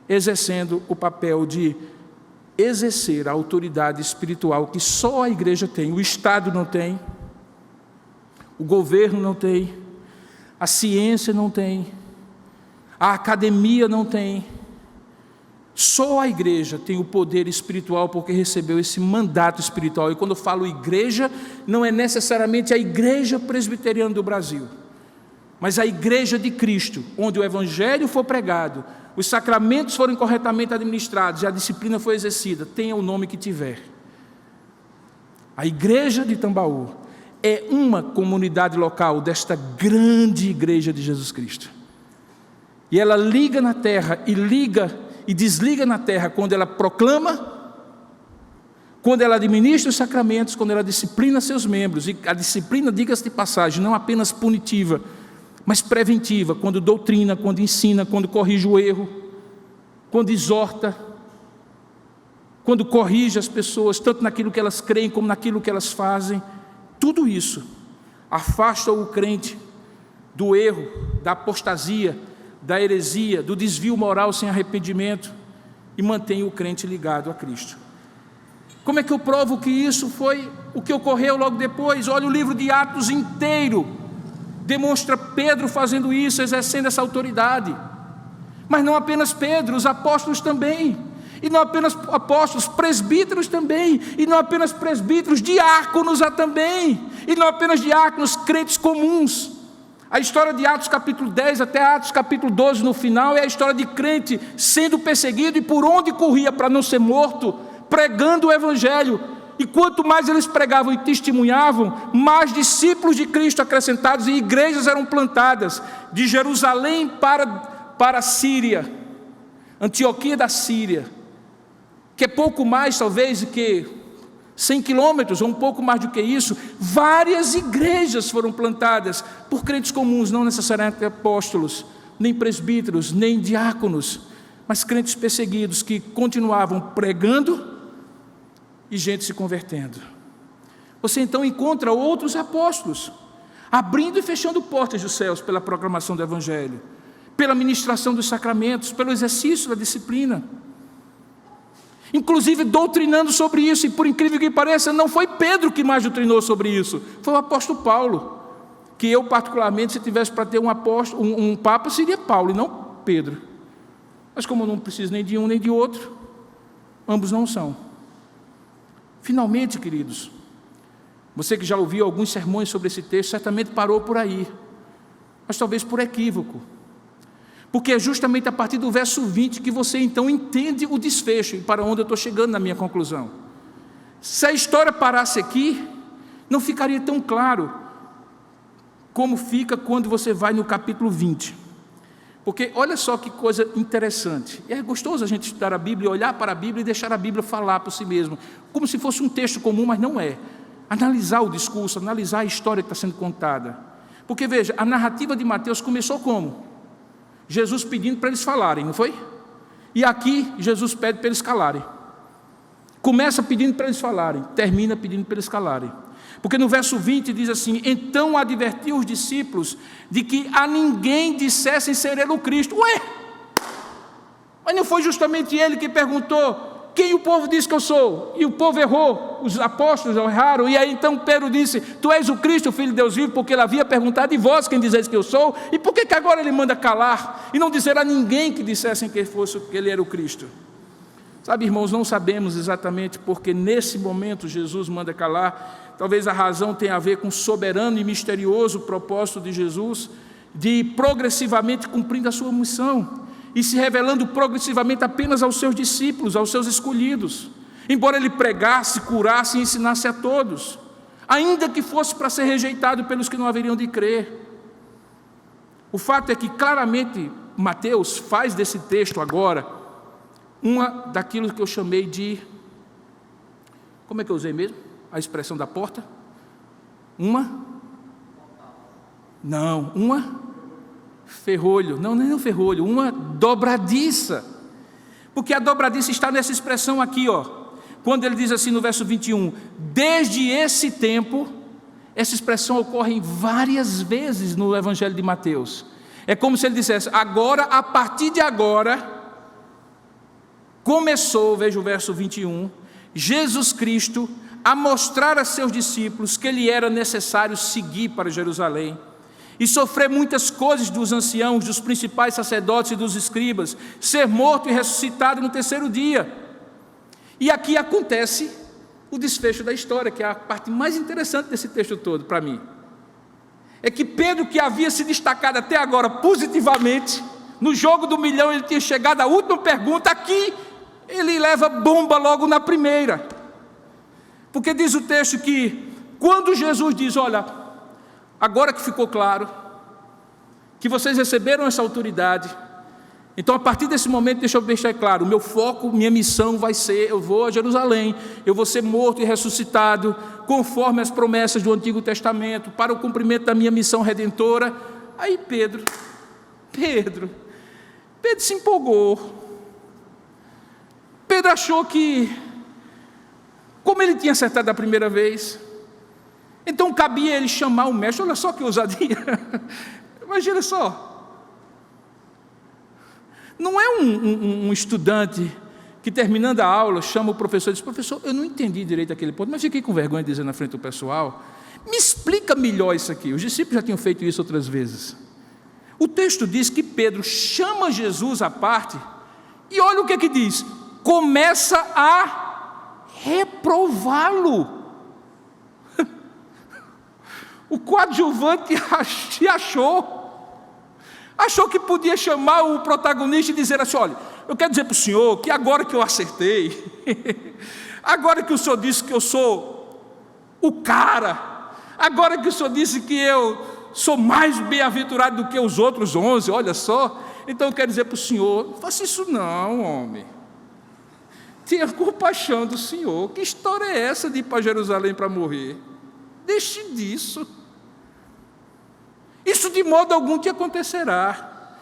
exercendo o papel de exercer a autoridade espiritual que só a igreja tem. O Estado não tem, o governo não tem, a ciência não tem, a academia não tem. Só a igreja tem o poder espiritual, porque recebeu esse mandato espiritual. E quando eu falo igreja, não é necessariamente a igreja presbiteriana do Brasil, mas a igreja de Cristo, onde o evangelho for pregado, os sacramentos forem corretamente administrados e a disciplina foi exercida, tenha o nome que tiver. A igreja de Tambaú é uma comunidade local desta grande igreja de Jesus Cristo. E ela liga na terra e liga e desliga na terra quando ela proclama, quando ela administra os sacramentos, quando ela disciplina seus membros. E a disciplina, diga-se de passagem, não apenas punitiva, mas preventiva, quando doutrina, quando ensina, quando corrige o erro, quando exorta, quando corrige as pessoas, tanto naquilo que elas creem como naquilo que elas fazem. Tudo isso afasta o crente do erro, da apostasia, da heresia, do desvio moral sem arrependimento, e mantém o crente ligado a Cristo. Como é que eu provo que isso foi o que ocorreu logo depois? Olha, o livro de Atos inteiro demonstra Pedro fazendo isso, exercendo essa autoridade. Mas não apenas Pedro, os apóstolos também. E não apenas apóstolos, presbíteros também. E não apenas presbíteros, diáconos há também. E não apenas diáconos, crentes comuns. A história de Atos capítulo 10 até Atos capítulo 12 no final é a história de crente sendo perseguido e por onde corria para não ser morto, pregando o evangelho. E quanto mais eles pregavam e testemunhavam, mais discípulos de Cristo acrescentados e igrejas eram plantadas, de Jerusalém para a Síria, Antioquia da Síria, que é pouco mais talvez do que 100 quilômetros, ou um pouco mais do que isso. Várias igrejas foram plantadas por crentes comuns, não necessariamente apóstolos, nem presbíteros, nem diáconos, mas crentes perseguidos que continuavam pregando e gente se convertendo. Você então encontra outros apóstolos abrindo e fechando portas dos céus pela proclamação do evangelho, pela ministração dos sacramentos, pelo exercício da disciplina, inclusive doutrinando sobre isso. E por incrível que pareça, não foi Pedro que mais doutrinou sobre isso, foi o apóstolo Paulo, que eu particularmente, se tivesse para ter um papa, seria Paulo e não Pedro. Mas como eu não preciso nem de um nem de outro, ambos não são. Finalmente, queridos, Você que já ouviu alguns sermões sobre esse texto, certamente parou por aí, mas talvez por equívoco, porque é justamente a partir do verso 20 que você então entende o desfecho, e para onde eu estou chegando na minha conclusão. Se a história parasse aqui, não ficaria tão claro como fica quando você vai no capítulo 20. Porque olha só que coisa interessante. É gostoso a gente estudar a Bíblia, olhar para a Bíblia e deixar a Bíblia falar por si mesmo, como se fosse um texto comum, mas não é. Analisar o discurso, analisar a história que está sendo contada. Porque veja, a narrativa de Mateus começou como? Jesus pedindo para eles falarem, não foi? E aqui Jesus pede para eles calarem. Começa pedindo para eles falarem, termina pedindo para eles calarem. Porque no verso 20 diz assim: então advertiu os discípulos de que a ninguém dissessem ser ele o Cristo. Ué, mas não foi justamente ele que perguntou quem o povo diz que eu sou? E o povo errou, os apóstolos erraram, e aí então Pedro disse: tu és o Cristo, o Filho de Deus vivo, porque ele havia perguntado, e vós quem dizeis que eu sou? E por que agora ele manda calar, e não dizer a ninguém que dissessem que ele era o Cristo? Sabe, irmãos, não sabemos exatamente porque nesse momento Jesus manda calar. Talvez a razão tenha a ver com o soberano e misterioso propósito de Jesus de ir progressivamente cumprindo a sua missão e se revelando progressivamente apenas aos seus discípulos, aos seus escolhidos, embora ele pregasse, curasse e ensinasse a todos, ainda que fosse para ser rejeitado pelos que não haveriam de crer. O fato é que claramente Mateus faz desse texto agora uma daquilo que eu chamei de, como é que eu usei mesmo? A expressão da porta? Uma ferrolho, não é um ferrolho, uma dobradiça, porque a dobradiça está nessa expressão aqui, ó, quando ele diz assim no verso 21, desde esse tempo. Essa expressão ocorre várias vezes no Evangelho de Mateus. É como se ele dissesse, agora, a partir de agora, começou, veja o verso 21, Jesus Cristo a mostrar a seus discípulos que lhe era necessário seguir para Jerusalém e sofrer muitas coisas dos anciãos, dos principais sacerdotes e dos escribas, ser morto e ressuscitado no terceiro dia. E aqui acontece o desfecho da história, que é a parte mais interessante desse texto todo para mim. É que Pedro, que havia se destacado até agora positivamente, no jogo do milhão ele tinha chegado à última pergunta, aqui ele leva bomba logo na primeira. Porque diz o texto que quando Jesus diz, olha, agora que ficou claro que vocês receberam essa autoridade, então a partir desse momento deixa eu deixar claro, o meu foco, minha missão vai ser, eu vou a Jerusalém, eu vou ser morto e ressuscitado, conforme as promessas do Antigo Testamento, para o cumprimento da minha missão redentora. Aí Pedro se empolgou. Pedro achou que, como ele tinha acertado a primeira vez, então cabia ele chamar o mestre. Olha só que ousadia, imagina só, não é um estudante que terminando a aula chama o professor e diz, professor, eu não entendi direito aquele ponto, mas fiquei com vergonha de dizer na frente do pessoal, me explica melhor isso aqui. Os discípulos já tinham feito isso outras vezes. O texto diz que Pedro chama Jesus à parte, e olha o que diz, começa a reprová-lo. O coadjuvante achou que podia chamar o protagonista e dizer assim, olha, eu quero dizer para o senhor que agora que eu acertei, agora que o senhor disse que eu sou o cara, agora que o senhor disse que eu sou mais bem-aventurado do que os outros 11, olha só, então eu quero dizer para o senhor, não faça isso não, homem, tenha compaixão do senhor, que história é essa de ir para Jerusalém para morrer? Deixe disso, isso de modo algum te acontecerá.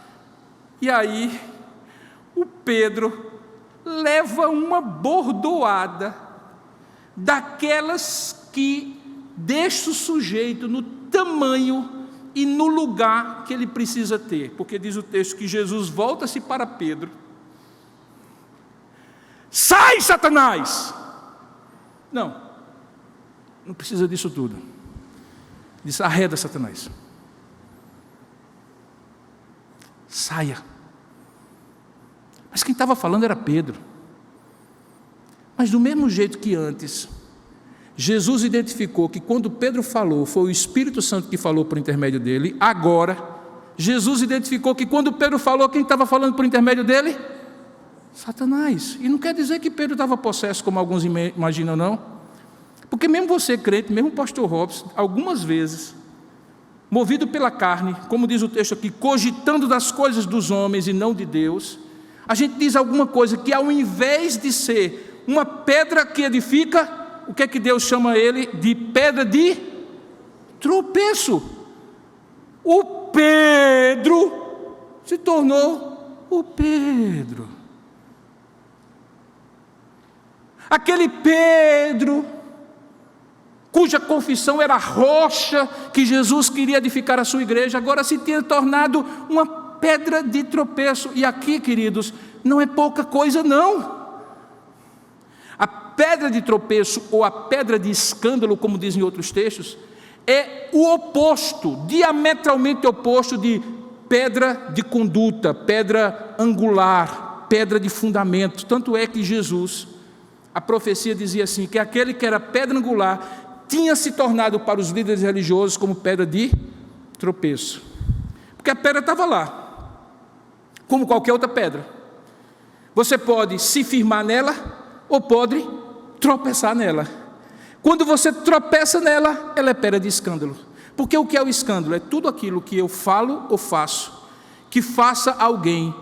E aí o Pedro leva uma bordoada daquelas que deixa o sujeito no tamanho e no lugar que ele precisa ter, porque diz o texto que Jesus volta-se para Pedro, sai Satanás, não precisa disso tudo, diz, arreda Satanás, saia. Mas quem estava falando era Pedro. Mas do mesmo jeito que antes, Jesus identificou que quando Pedro falou, foi o Espírito Santo que falou por intermédio dele. Agora, Jesus identificou que quando Pedro falou, quem estava falando por intermédio dele? Satanás. E não quer dizer que Pedro estava possesso, como alguns imaginam, não. Porque mesmo você, crente, mesmo o pastor Robson, algumas vezes, movido pela carne, como diz o texto aqui, cogitando das coisas dos homens e não de Deus, a gente diz alguma coisa que, ao invés de ser uma pedra que edifica, o que é que Deus chama ele? De pedra de tropeço. O Pedro se tornou o Pedro. Aquele Pedro, cuja confissão era a rocha que Jesus queria edificar a sua igreja, agora se tinha tornado uma pedra de tropeço. E aqui, queridos, não é pouca coisa, não. A pedra de tropeço, ou a pedra de escândalo, como dizem outros textos, é o oposto, diametralmente oposto de pedra de conduta, pedra angular, pedra de fundamento. Tanto é que Jesus, a profecia dizia assim, que aquele que era pedra angular tinha se tornado para os líderes religiosos como pedra de tropeço. Porque a pedra estava lá, como qualquer outra pedra. Você pode se firmar nela, ou pode tropeçar nela. Quando você tropeça nela, ela é pedra de escândalo. Porque o que é o escândalo? É tudo aquilo que eu falo ou faço, que faça alguém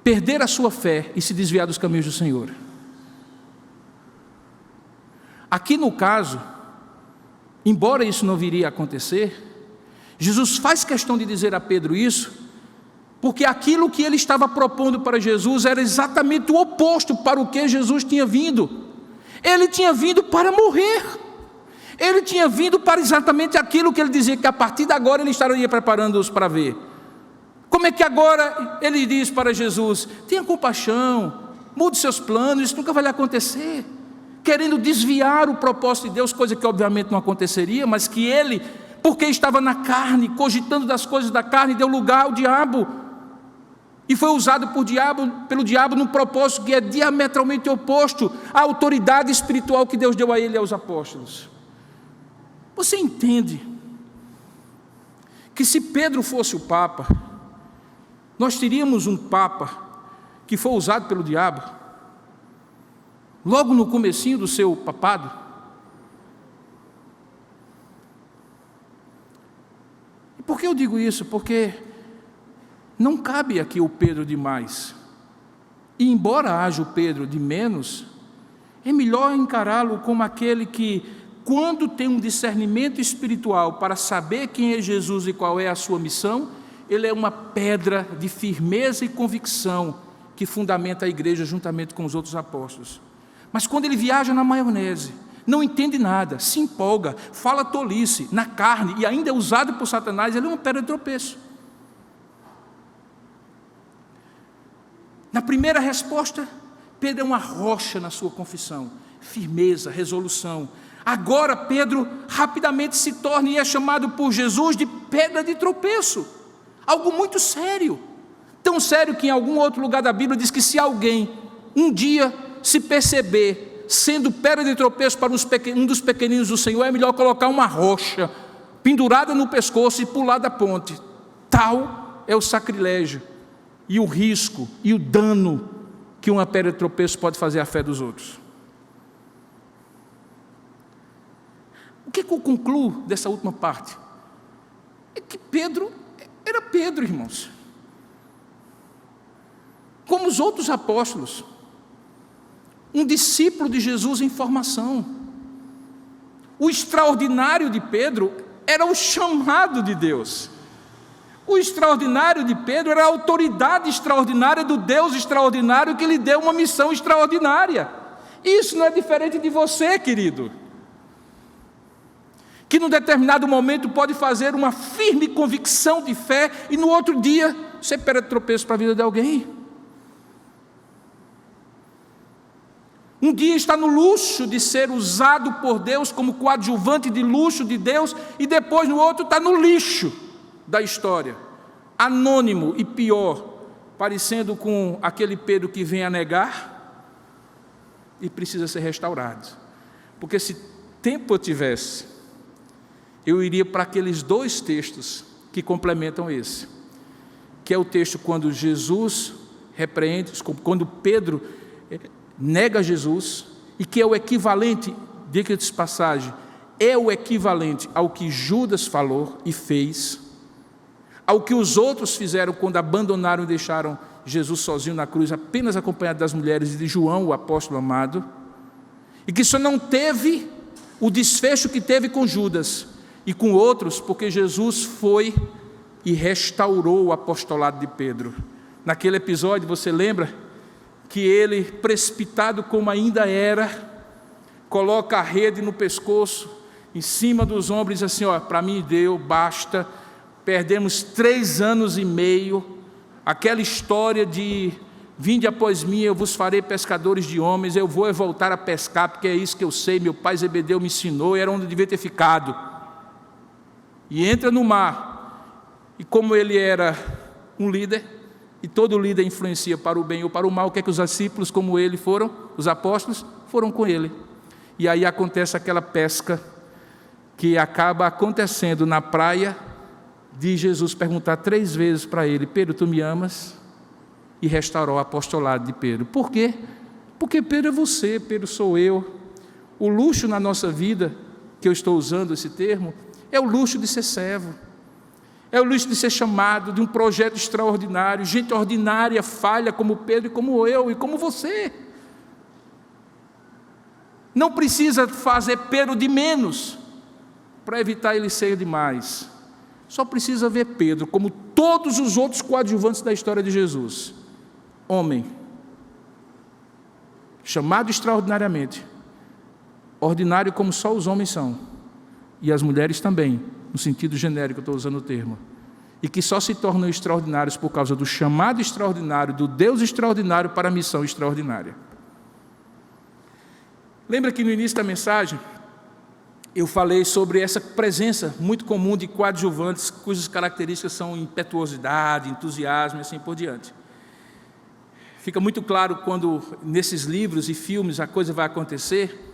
perder a sua fé e se desviar dos caminhos do Senhor. Aqui no caso, embora isso não viria a acontecer, Jesus faz questão de dizer a Pedro isso, porque aquilo que ele estava propondo para Jesus era exatamente o oposto para o que Jesus tinha vindo. Ele tinha vindo para morrer. Ele tinha vindo para exatamente aquilo que ele dizia, que a partir de agora ele estaria preparando-os para ver. Como é que agora ele diz para Jesus: tenha compaixão, mude seus planos, isso nunca vai lhe acontecer. Querendo desviar o propósito de Deus, coisa que obviamente não aconteceria, mas que ele, porque estava na carne, cogitando das coisas da carne, deu lugar ao diabo. E foi usado pelo diabo num propósito que é diametralmente oposto à autoridade espiritual que Deus deu a ele e aos apóstolos. Você entende que se Pedro fosse o Papa, nós teríamos um Papa que foi usado pelo diabo, logo no comecinho do seu papado? E por que eu digo isso? Porque não cabe aqui o Pedro de mais. E embora haja o Pedro de menos, é melhor encará-lo como aquele que, quando tem um discernimento espiritual para saber quem é Jesus e qual é a sua missão, ele é uma pedra de firmeza e convicção que fundamenta a igreja juntamente com os outros apóstolos. Mas quando ele viaja na maionese, não entende nada, se empolga, fala tolice, na carne, e ainda é usado por Satanás, ele é uma pedra de tropeço. Na primeira resposta, Pedro é uma rocha na sua confissão, firmeza, resolução. Agora Pedro rapidamente se torna e é chamado por Jesus de pedra de tropeço, algo muito sério, tão sério que em algum outro lugar da Bíblia diz que se alguém um dia se perceber sendo pedra de tropeço para um dos pequeninos do Senhor, é melhor colocar uma rocha pendurada no pescoço e pular da ponte. Tal é o sacrilégio e o risco e o dano que uma pedra de tropeço pode fazer à fé dos outros. O que eu concluo dessa última parte? É que Pedro era Pedro, irmãos. Como os outros apóstolos, um discípulo de Jesus em formação. O extraordinário de Pedro era o chamado de Deus. O extraordinário de Pedro era a autoridade extraordinária do Deus extraordinário que lhe deu uma missão extraordinária. Isso não é diferente de você, querido, que num determinado momento pode fazer uma firme convicção de fé e no outro dia você perde tropeço para a vida de alguém. Um dia está no luxo de ser usado por Deus como coadjuvante de luxo de Deus, e depois no outro está no lixo da história, anônimo e pior, parecendo com aquele Pedro que vem a negar e precisa ser restaurado. Porque se tempo eu tivesse, eu iria para aqueles 2 textos que complementam esse, que é o texto quando Jesus repreende, quando Pedro nega Jesus, e que é o equivalente, diga-se de passagem, é o equivalente ao que Judas falou e fez, ao que os outros fizeram quando abandonaram e deixaram Jesus sozinho na cruz, apenas acompanhado das mulheres e de João, o apóstolo amado, e que só não teve o desfecho que teve com Judas e com outros, porque Jesus foi e restaurou o apostolado de Pedro. Naquele episódio, você lembra que ele, precipitado como ainda era, coloca a rede no pescoço, em cima dos ombros, e diz assim: para mim deu, basta, perdemos 3 anos e meio, aquela história de vinde após mim, eu vos farei pescadores de homens, eu vou voltar a pescar, porque é isso que eu sei, meu pai Zebedeu me ensinou, era onde eu devia ter ficado. E entra no mar, e como ele era um líder, e todo líder influencia para o bem ou para o mal, o que é que os discípulos como ele foram? Os apóstolos foram com ele. E aí acontece aquela pesca que acaba acontecendo na praia, de Jesus perguntar 3 vezes para ele: Pedro, tu me amas? E restaurou o apostolado de Pedro. Por quê? Porque Pedro é você, Pedro sou eu. O luxo na nossa vida, que eu estou usando esse termo, é o luxo de ser servo, é o luxo de ser chamado, de um projeto extraordinário, gente ordinária, falha como Pedro e como eu e como você. Não precisa fazer Pedro de menos para evitar ele ser demais. Só precisa ver Pedro como todos os outros coadjuvantes da história de Jesus. Homem, chamado extraordinariamente, ordinário como só os homens são, e as mulheres também, no sentido genérico eu estou usando o termo, e que só se tornam extraordinários por causa do chamado extraordinário, do Deus extraordinário para a missão extraordinária. Lembra que no início da mensagem eu falei sobre essa presença muito comum de coadjuvantes cujas características são impetuosidade, entusiasmo e assim por diante. Fica muito claro quando nesses livros e filmes a coisa vai acontecer,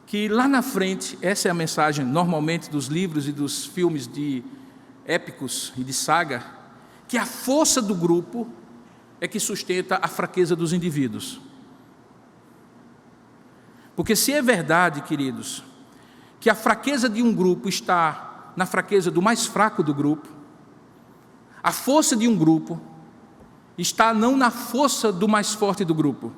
que lá na frente, essa é a mensagem normalmente dos livros e dos filmes de épicos e de saga, que a força do grupo é que sustenta a fraqueza dos indivíduos. Porque se é verdade, queridos, que a fraqueza de um grupo está na fraqueza do mais fraco do grupo, a força de um grupo está não na força do mais forte do grupo,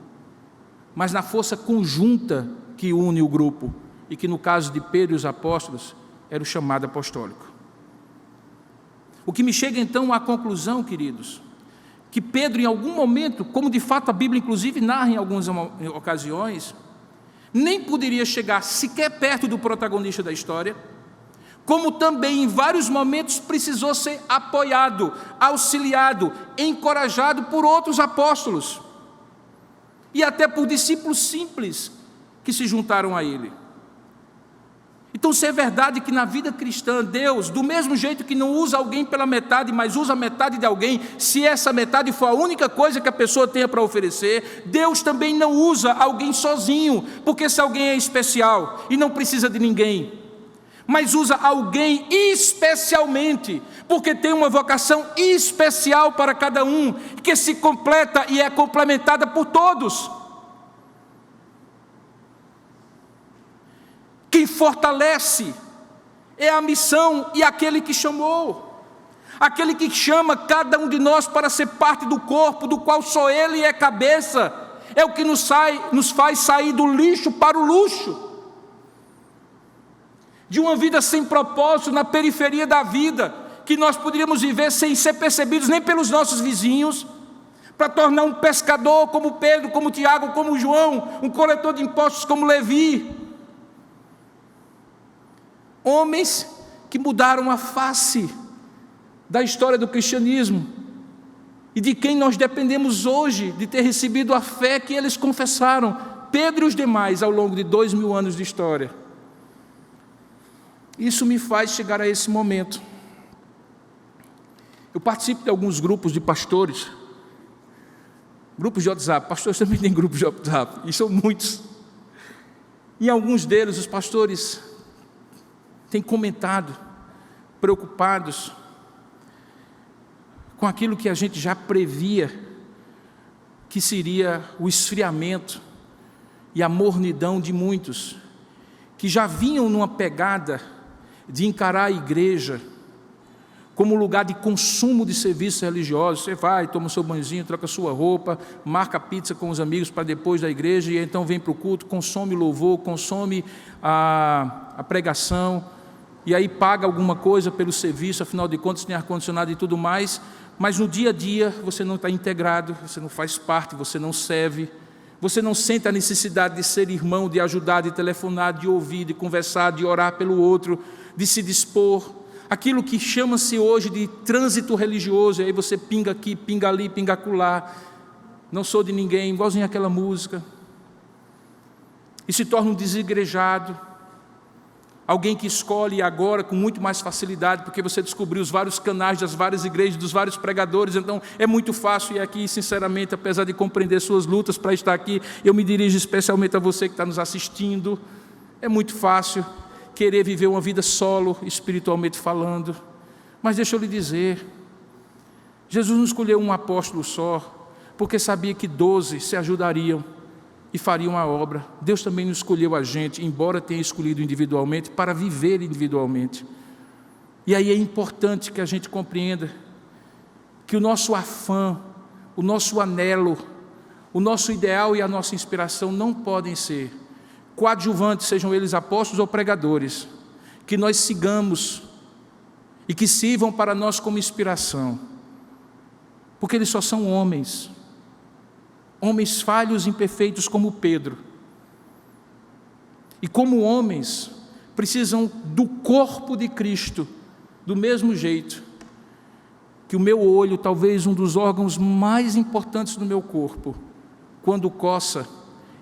mas na força conjunta que une o grupo, e que no caso de Pedro e os apóstolos, era o chamado apostólico. O que me chega então à conclusão, queridos, que Pedro em algum momento, como de fato a Bíblia inclusive narra em algumas ocasiões, nem poderia chegar sequer perto do protagonista da história, como também em vários momentos precisou ser apoiado, auxiliado, encorajado por outros apóstolos, e até por discípulos simples que se juntaram a ele. Então, se é verdade que na vida cristã, Deus, do mesmo jeito que não usa alguém pela metade, mas usa metade de alguém, se essa metade for a única coisa que a pessoa tenha para oferecer, Deus também não usa alguém sozinho, porque esse alguém é especial e não precisa de ninguém, mas usa alguém especialmente, porque tem uma vocação especial para cada um, que se completa e é complementada por todos. Quem fortalece é a missão e aquele que chamou, aquele que chama cada um de nós para ser parte do corpo, do qual só Ele é cabeça, é o que nos faz sair do lixo para o luxo, de uma vida sem propósito, na periferia da vida, que nós poderíamos viver sem ser percebidos nem pelos nossos vizinhos, para tornar um pescador como Pedro, como Tiago, como João, um coletor de impostos como Levi. Homens que mudaram a face da história do cristianismo e de quem nós dependemos hoje de ter recebido a fé que eles confessaram, Pedro e os demais, ao longo de 2000 anos de história. Isso me faz chegar a esse momento. Eu participo de alguns grupos de pastores, grupos de WhatsApp, pastores também têm grupos de WhatsApp, e são muitos. Em alguns deles, os pastores têm comentado, preocupados com aquilo que a gente já previa, que seria o esfriamento e a mornidão de muitos, que já vinham numa pegada de encarar a igreja como lugar de consumo de serviços religiosos. Você vai, toma o seu banhozinho, troca a sua roupa, marca pizza com os amigos para depois da igreja, e então vem para o culto, consome louvor, consome a pregação, e aí paga alguma coisa pelo serviço, afinal de contas tem ar-condicionado e tudo mais, mas no dia a dia você não está integrado, você não faz parte, você não serve, você não sente a necessidade de ser irmão, de ajudar, de telefonar, de ouvir, de conversar, de orar pelo outro, de se dispor. Aquilo que chama-se hoje de trânsito religioso, e aí você pinga aqui, pinga ali, pinga acolá, não sou de ninguém, igualzinho aquela música, e se torna um desigrejado, alguém que escolhe agora com muito mais facilidade, porque você descobriu os vários canais das várias igrejas, dos vários pregadores, então é muito fácil, e aqui sinceramente, apesar de compreender suas lutas para estar aqui, eu me dirijo especialmente a você que está nos assistindo, é muito fácil querer viver uma vida solo, espiritualmente falando, mas deixa eu lhe dizer, Jesus não escolheu um apóstolo só, porque sabia que 12 se ajudariam e fariam a obra. Deus também não escolheu a gente, embora tenha escolhido individualmente, para viver individualmente. E aí é importante que a gente compreenda que o nosso afã, o nosso anelo, o nosso ideal e a nossa inspiração não podem ser coadjuvantes, sejam eles apóstolos ou pregadores, que nós sigamos e que sirvam para nós como inspiração, porque eles só são homens falhos, imperfeitos como Pedro, e como homens precisam do corpo de Cristo, do mesmo jeito que o meu olho, talvez um dos órgãos mais importantes do meu corpo, quando coça,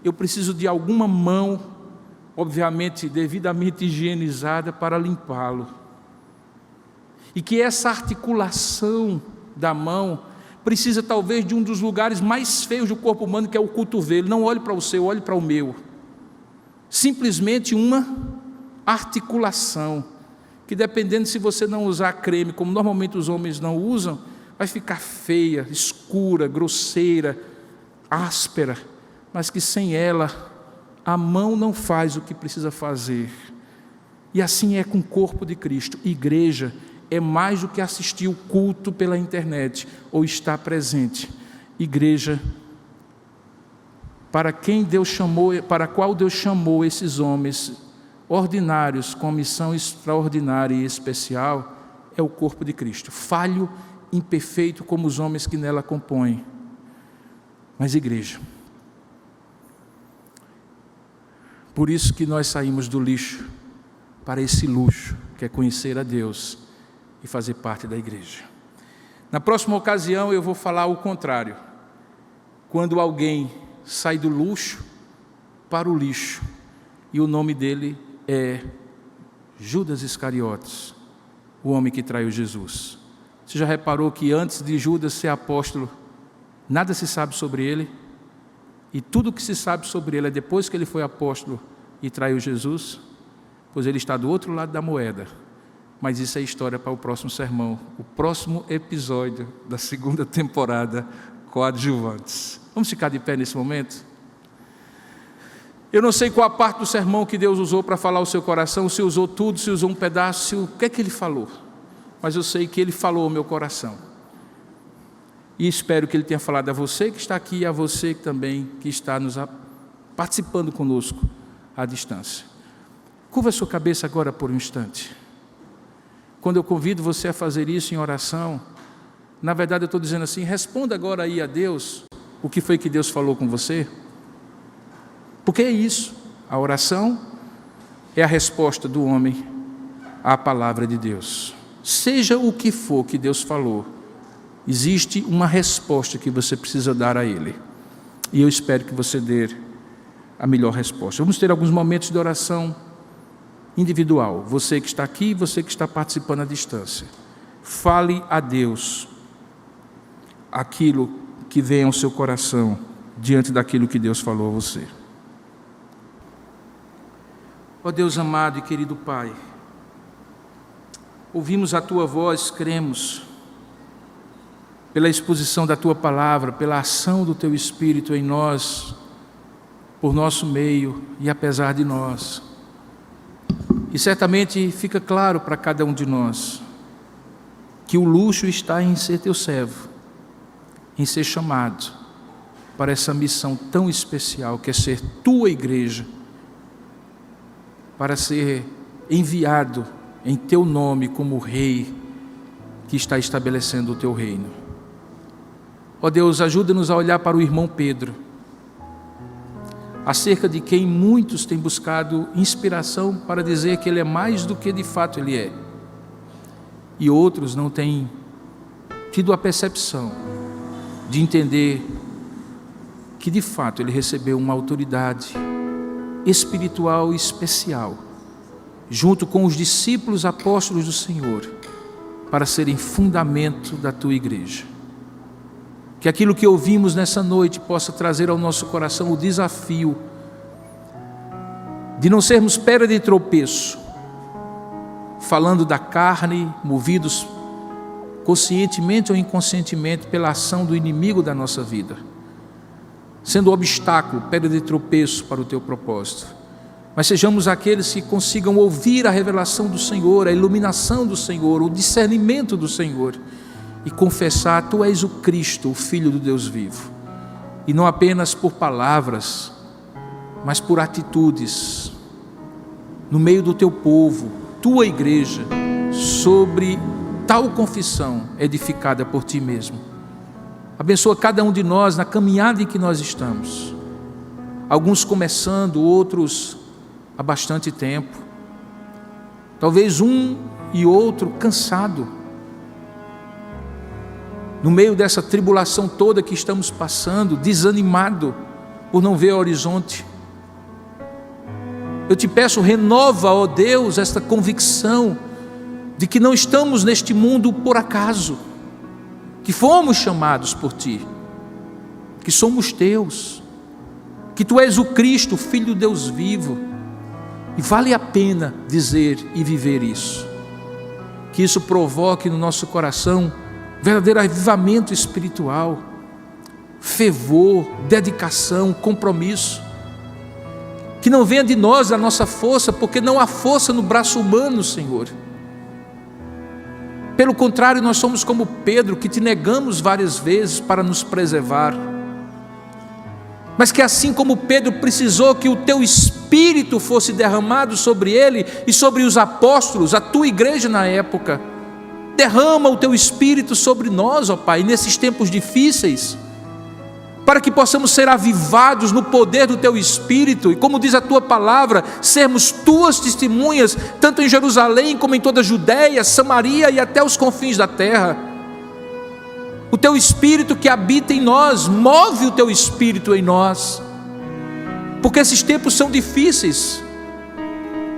eu preciso de alguma mão, obviamente devidamente higienizada, para limpá-lo. E que essa articulação da mão precisa talvez de um dos lugares mais feios do corpo humano, que é o cotovelo. Não olhe para o seu, olhe para o meu. Simplesmente uma articulação, que dependendo se você não usar creme, como normalmente os homens não usam, vai ficar feia, escura, grosseira, áspera, mas que sem ela a mão não faz o que precisa fazer. E assim é com o corpo de Cristo. Igreja é mais do que assistir o culto pela internet ou estar presente. Igreja, para quem Deus chamou, para a qual Deus chamou esses homens ordinários com missão extraordinária e especial, é o corpo de Cristo, falho, imperfeito como os homens que nela compõem. Mas igreja, por isso que nós saímos do lixo para esse luxo, que é conhecer a Deus e fazer parte da igreja. Na próxima ocasião eu vou falar o contrário. Quando alguém sai do luxo para o lixo, e o nome dele é Judas Iscariotes, o homem que traiu Jesus. Você já reparou que antes de Judas ser apóstolo, nada se sabe sobre ele? E tudo o que se sabe sobre ele é depois que ele foi apóstolo e traiu Jesus? Pois ele está do outro lado da moeda. Mas isso é história para o próximo sermão, o próximo episódio da 2ª temporada, Coadjuvantes. Vamos ficar de pé nesse momento? Eu não sei qual a parte do sermão que Deus usou para falar ao seu coração, se usou tudo, se usou um pedaço, o que é que Ele falou? Mas eu sei que Ele falou ao meu coração. E espero que Ele tenha falado a você que está aqui e a você também que está participando conosco à distância. Curva a sua cabeça agora por um instante. Quando eu convido você a fazer isso em oração, na verdade eu estou dizendo assim, responda agora aí a Deus o que foi que Deus falou com você. Porque é isso, a oração é a resposta do homem à palavra de Deus. Seja o que for que Deus falou, existe uma resposta que você precisa dar a Ele. E eu espero que você dê a melhor resposta. Vamos ter alguns momentos de oração individual. Você que está aqui, você que está participando à distância. Fale a Deus aquilo que vem ao seu coração diante daquilo que Deus falou a você. Ó Deus amado e querido Pai, ouvimos a Tua voz, cremos, pela exposição da Tua palavra, pela ação do Teu Espírito em nós, por nosso meio e apesar de nós. E certamente fica claro para cada um de nós que o luxo está em ser Teu servo, em ser chamado para essa missão tão especial que é ser Tua igreja, para ser enviado em Teu nome como Rei que está estabelecendo o Teu reino. Ó Deus, ajuda-nos a olhar para o irmão Pedro, acerca de quem muitos têm buscado inspiração para dizer que ele é mais do que de fato ele é, e outros não têm tido a percepção de entender que de fato ele recebeu uma autoridade espiritual especial, junto com os discípulos apóstolos do Senhor, para serem fundamento da Tua igreja. Que aquilo que ouvimos nessa noite possa trazer ao nosso coração o desafio de não sermos pedra de tropeço, falando da carne, movidos conscientemente ou inconscientemente pela ação do inimigo da nossa vida, sendo obstáculo, pedra de tropeço para o Teu propósito. Mas sejamos aqueles que consigam ouvir a revelação do Senhor, a iluminação do Senhor, o discernimento do Senhor, e confessar: Tu és o Cristo, o Filho do Deus vivo. E não apenas por palavras, mas por atitudes, no meio do Teu povo, Tua igreja, sobre tal confissão edificada por Ti mesmo. Abençoa cada um de nós na caminhada em que nós estamos. Alguns começando, outros há bastante tempo. Talvez um e outro cansado. No meio dessa tribulação toda que estamos passando, desanimado por não ver o horizonte. Eu Te peço, renova, ó Deus, esta convicção de que não estamos neste mundo por acaso, que fomos chamados por Ti, que somos Teus, que Tu és o Cristo, o Filho do Deus vivo, e vale a pena dizer e viver isso. Que isso provoque no nosso coração verdadeiro avivamento espiritual, fervor, dedicação, compromisso. Que não venha de nós a nossa força, porque não há força no braço humano, Senhor. Pelo contrário, nós somos como Pedro, que Te negamos várias vezes para nos preservar. Mas que assim como Pedro precisou que o Teu Espírito fosse derramado sobre ele e sobre os apóstolos, a Tua igreja na época, derrama o Teu Espírito sobre nós, ó Pai, nesses tempos difíceis, para que possamos ser avivados no poder do Teu Espírito, e como diz a Tua palavra, sermos Tuas testemunhas, tanto em Jerusalém como em toda a Judeia, Samaria e até os confins da terra. O Teu Espírito que habita em nós, move o Teu Espírito em nós, porque esses tempos são difíceis,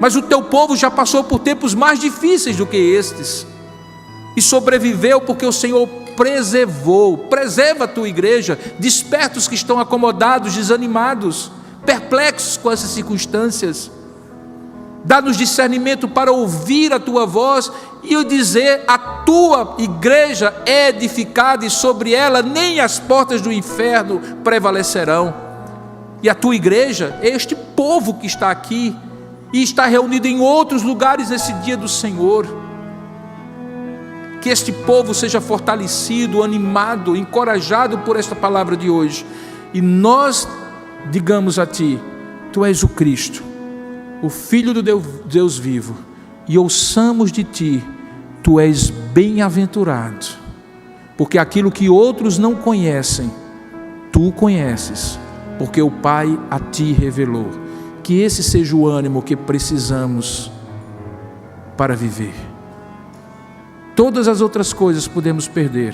mas o Teu povo já passou por tempos mais difíceis do que estes, e sobreviveu porque o Senhor preserva a Tua igreja, desperta os que estão acomodados, desanimados, perplexos com essas circunstâncias. Dá-nos discernimento para ouvir a Tua voz e dizer: a Tua igreja é edificada e sobre ela nem as portas do inferno prevalecerão. E a Tua igreja é este povo que está aqui e está reunido em outros lugares nesse dia do Senhor. Que este povo seja fortalecido, animado, encorajado por esta palavra de hoje, e nós digamos a Ti: Tu és o Cristo, o Filho do Deus vivo, e ouçamos de Ti: Tu és bem-aventurado, porque aquilo que outros não conhecem, Tu conheces, porque o Pai a Ti revelou. Que esse seja o ânimo que precisamos para viver. Todas as outras coisas podemos perder,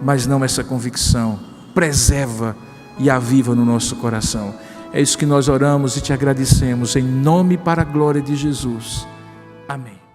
mas não essa convicção. Preserva e aviva no nosso coração. É isso que nós oramos e Te agradecemos, em nome e para a glória de Jesus. Amém.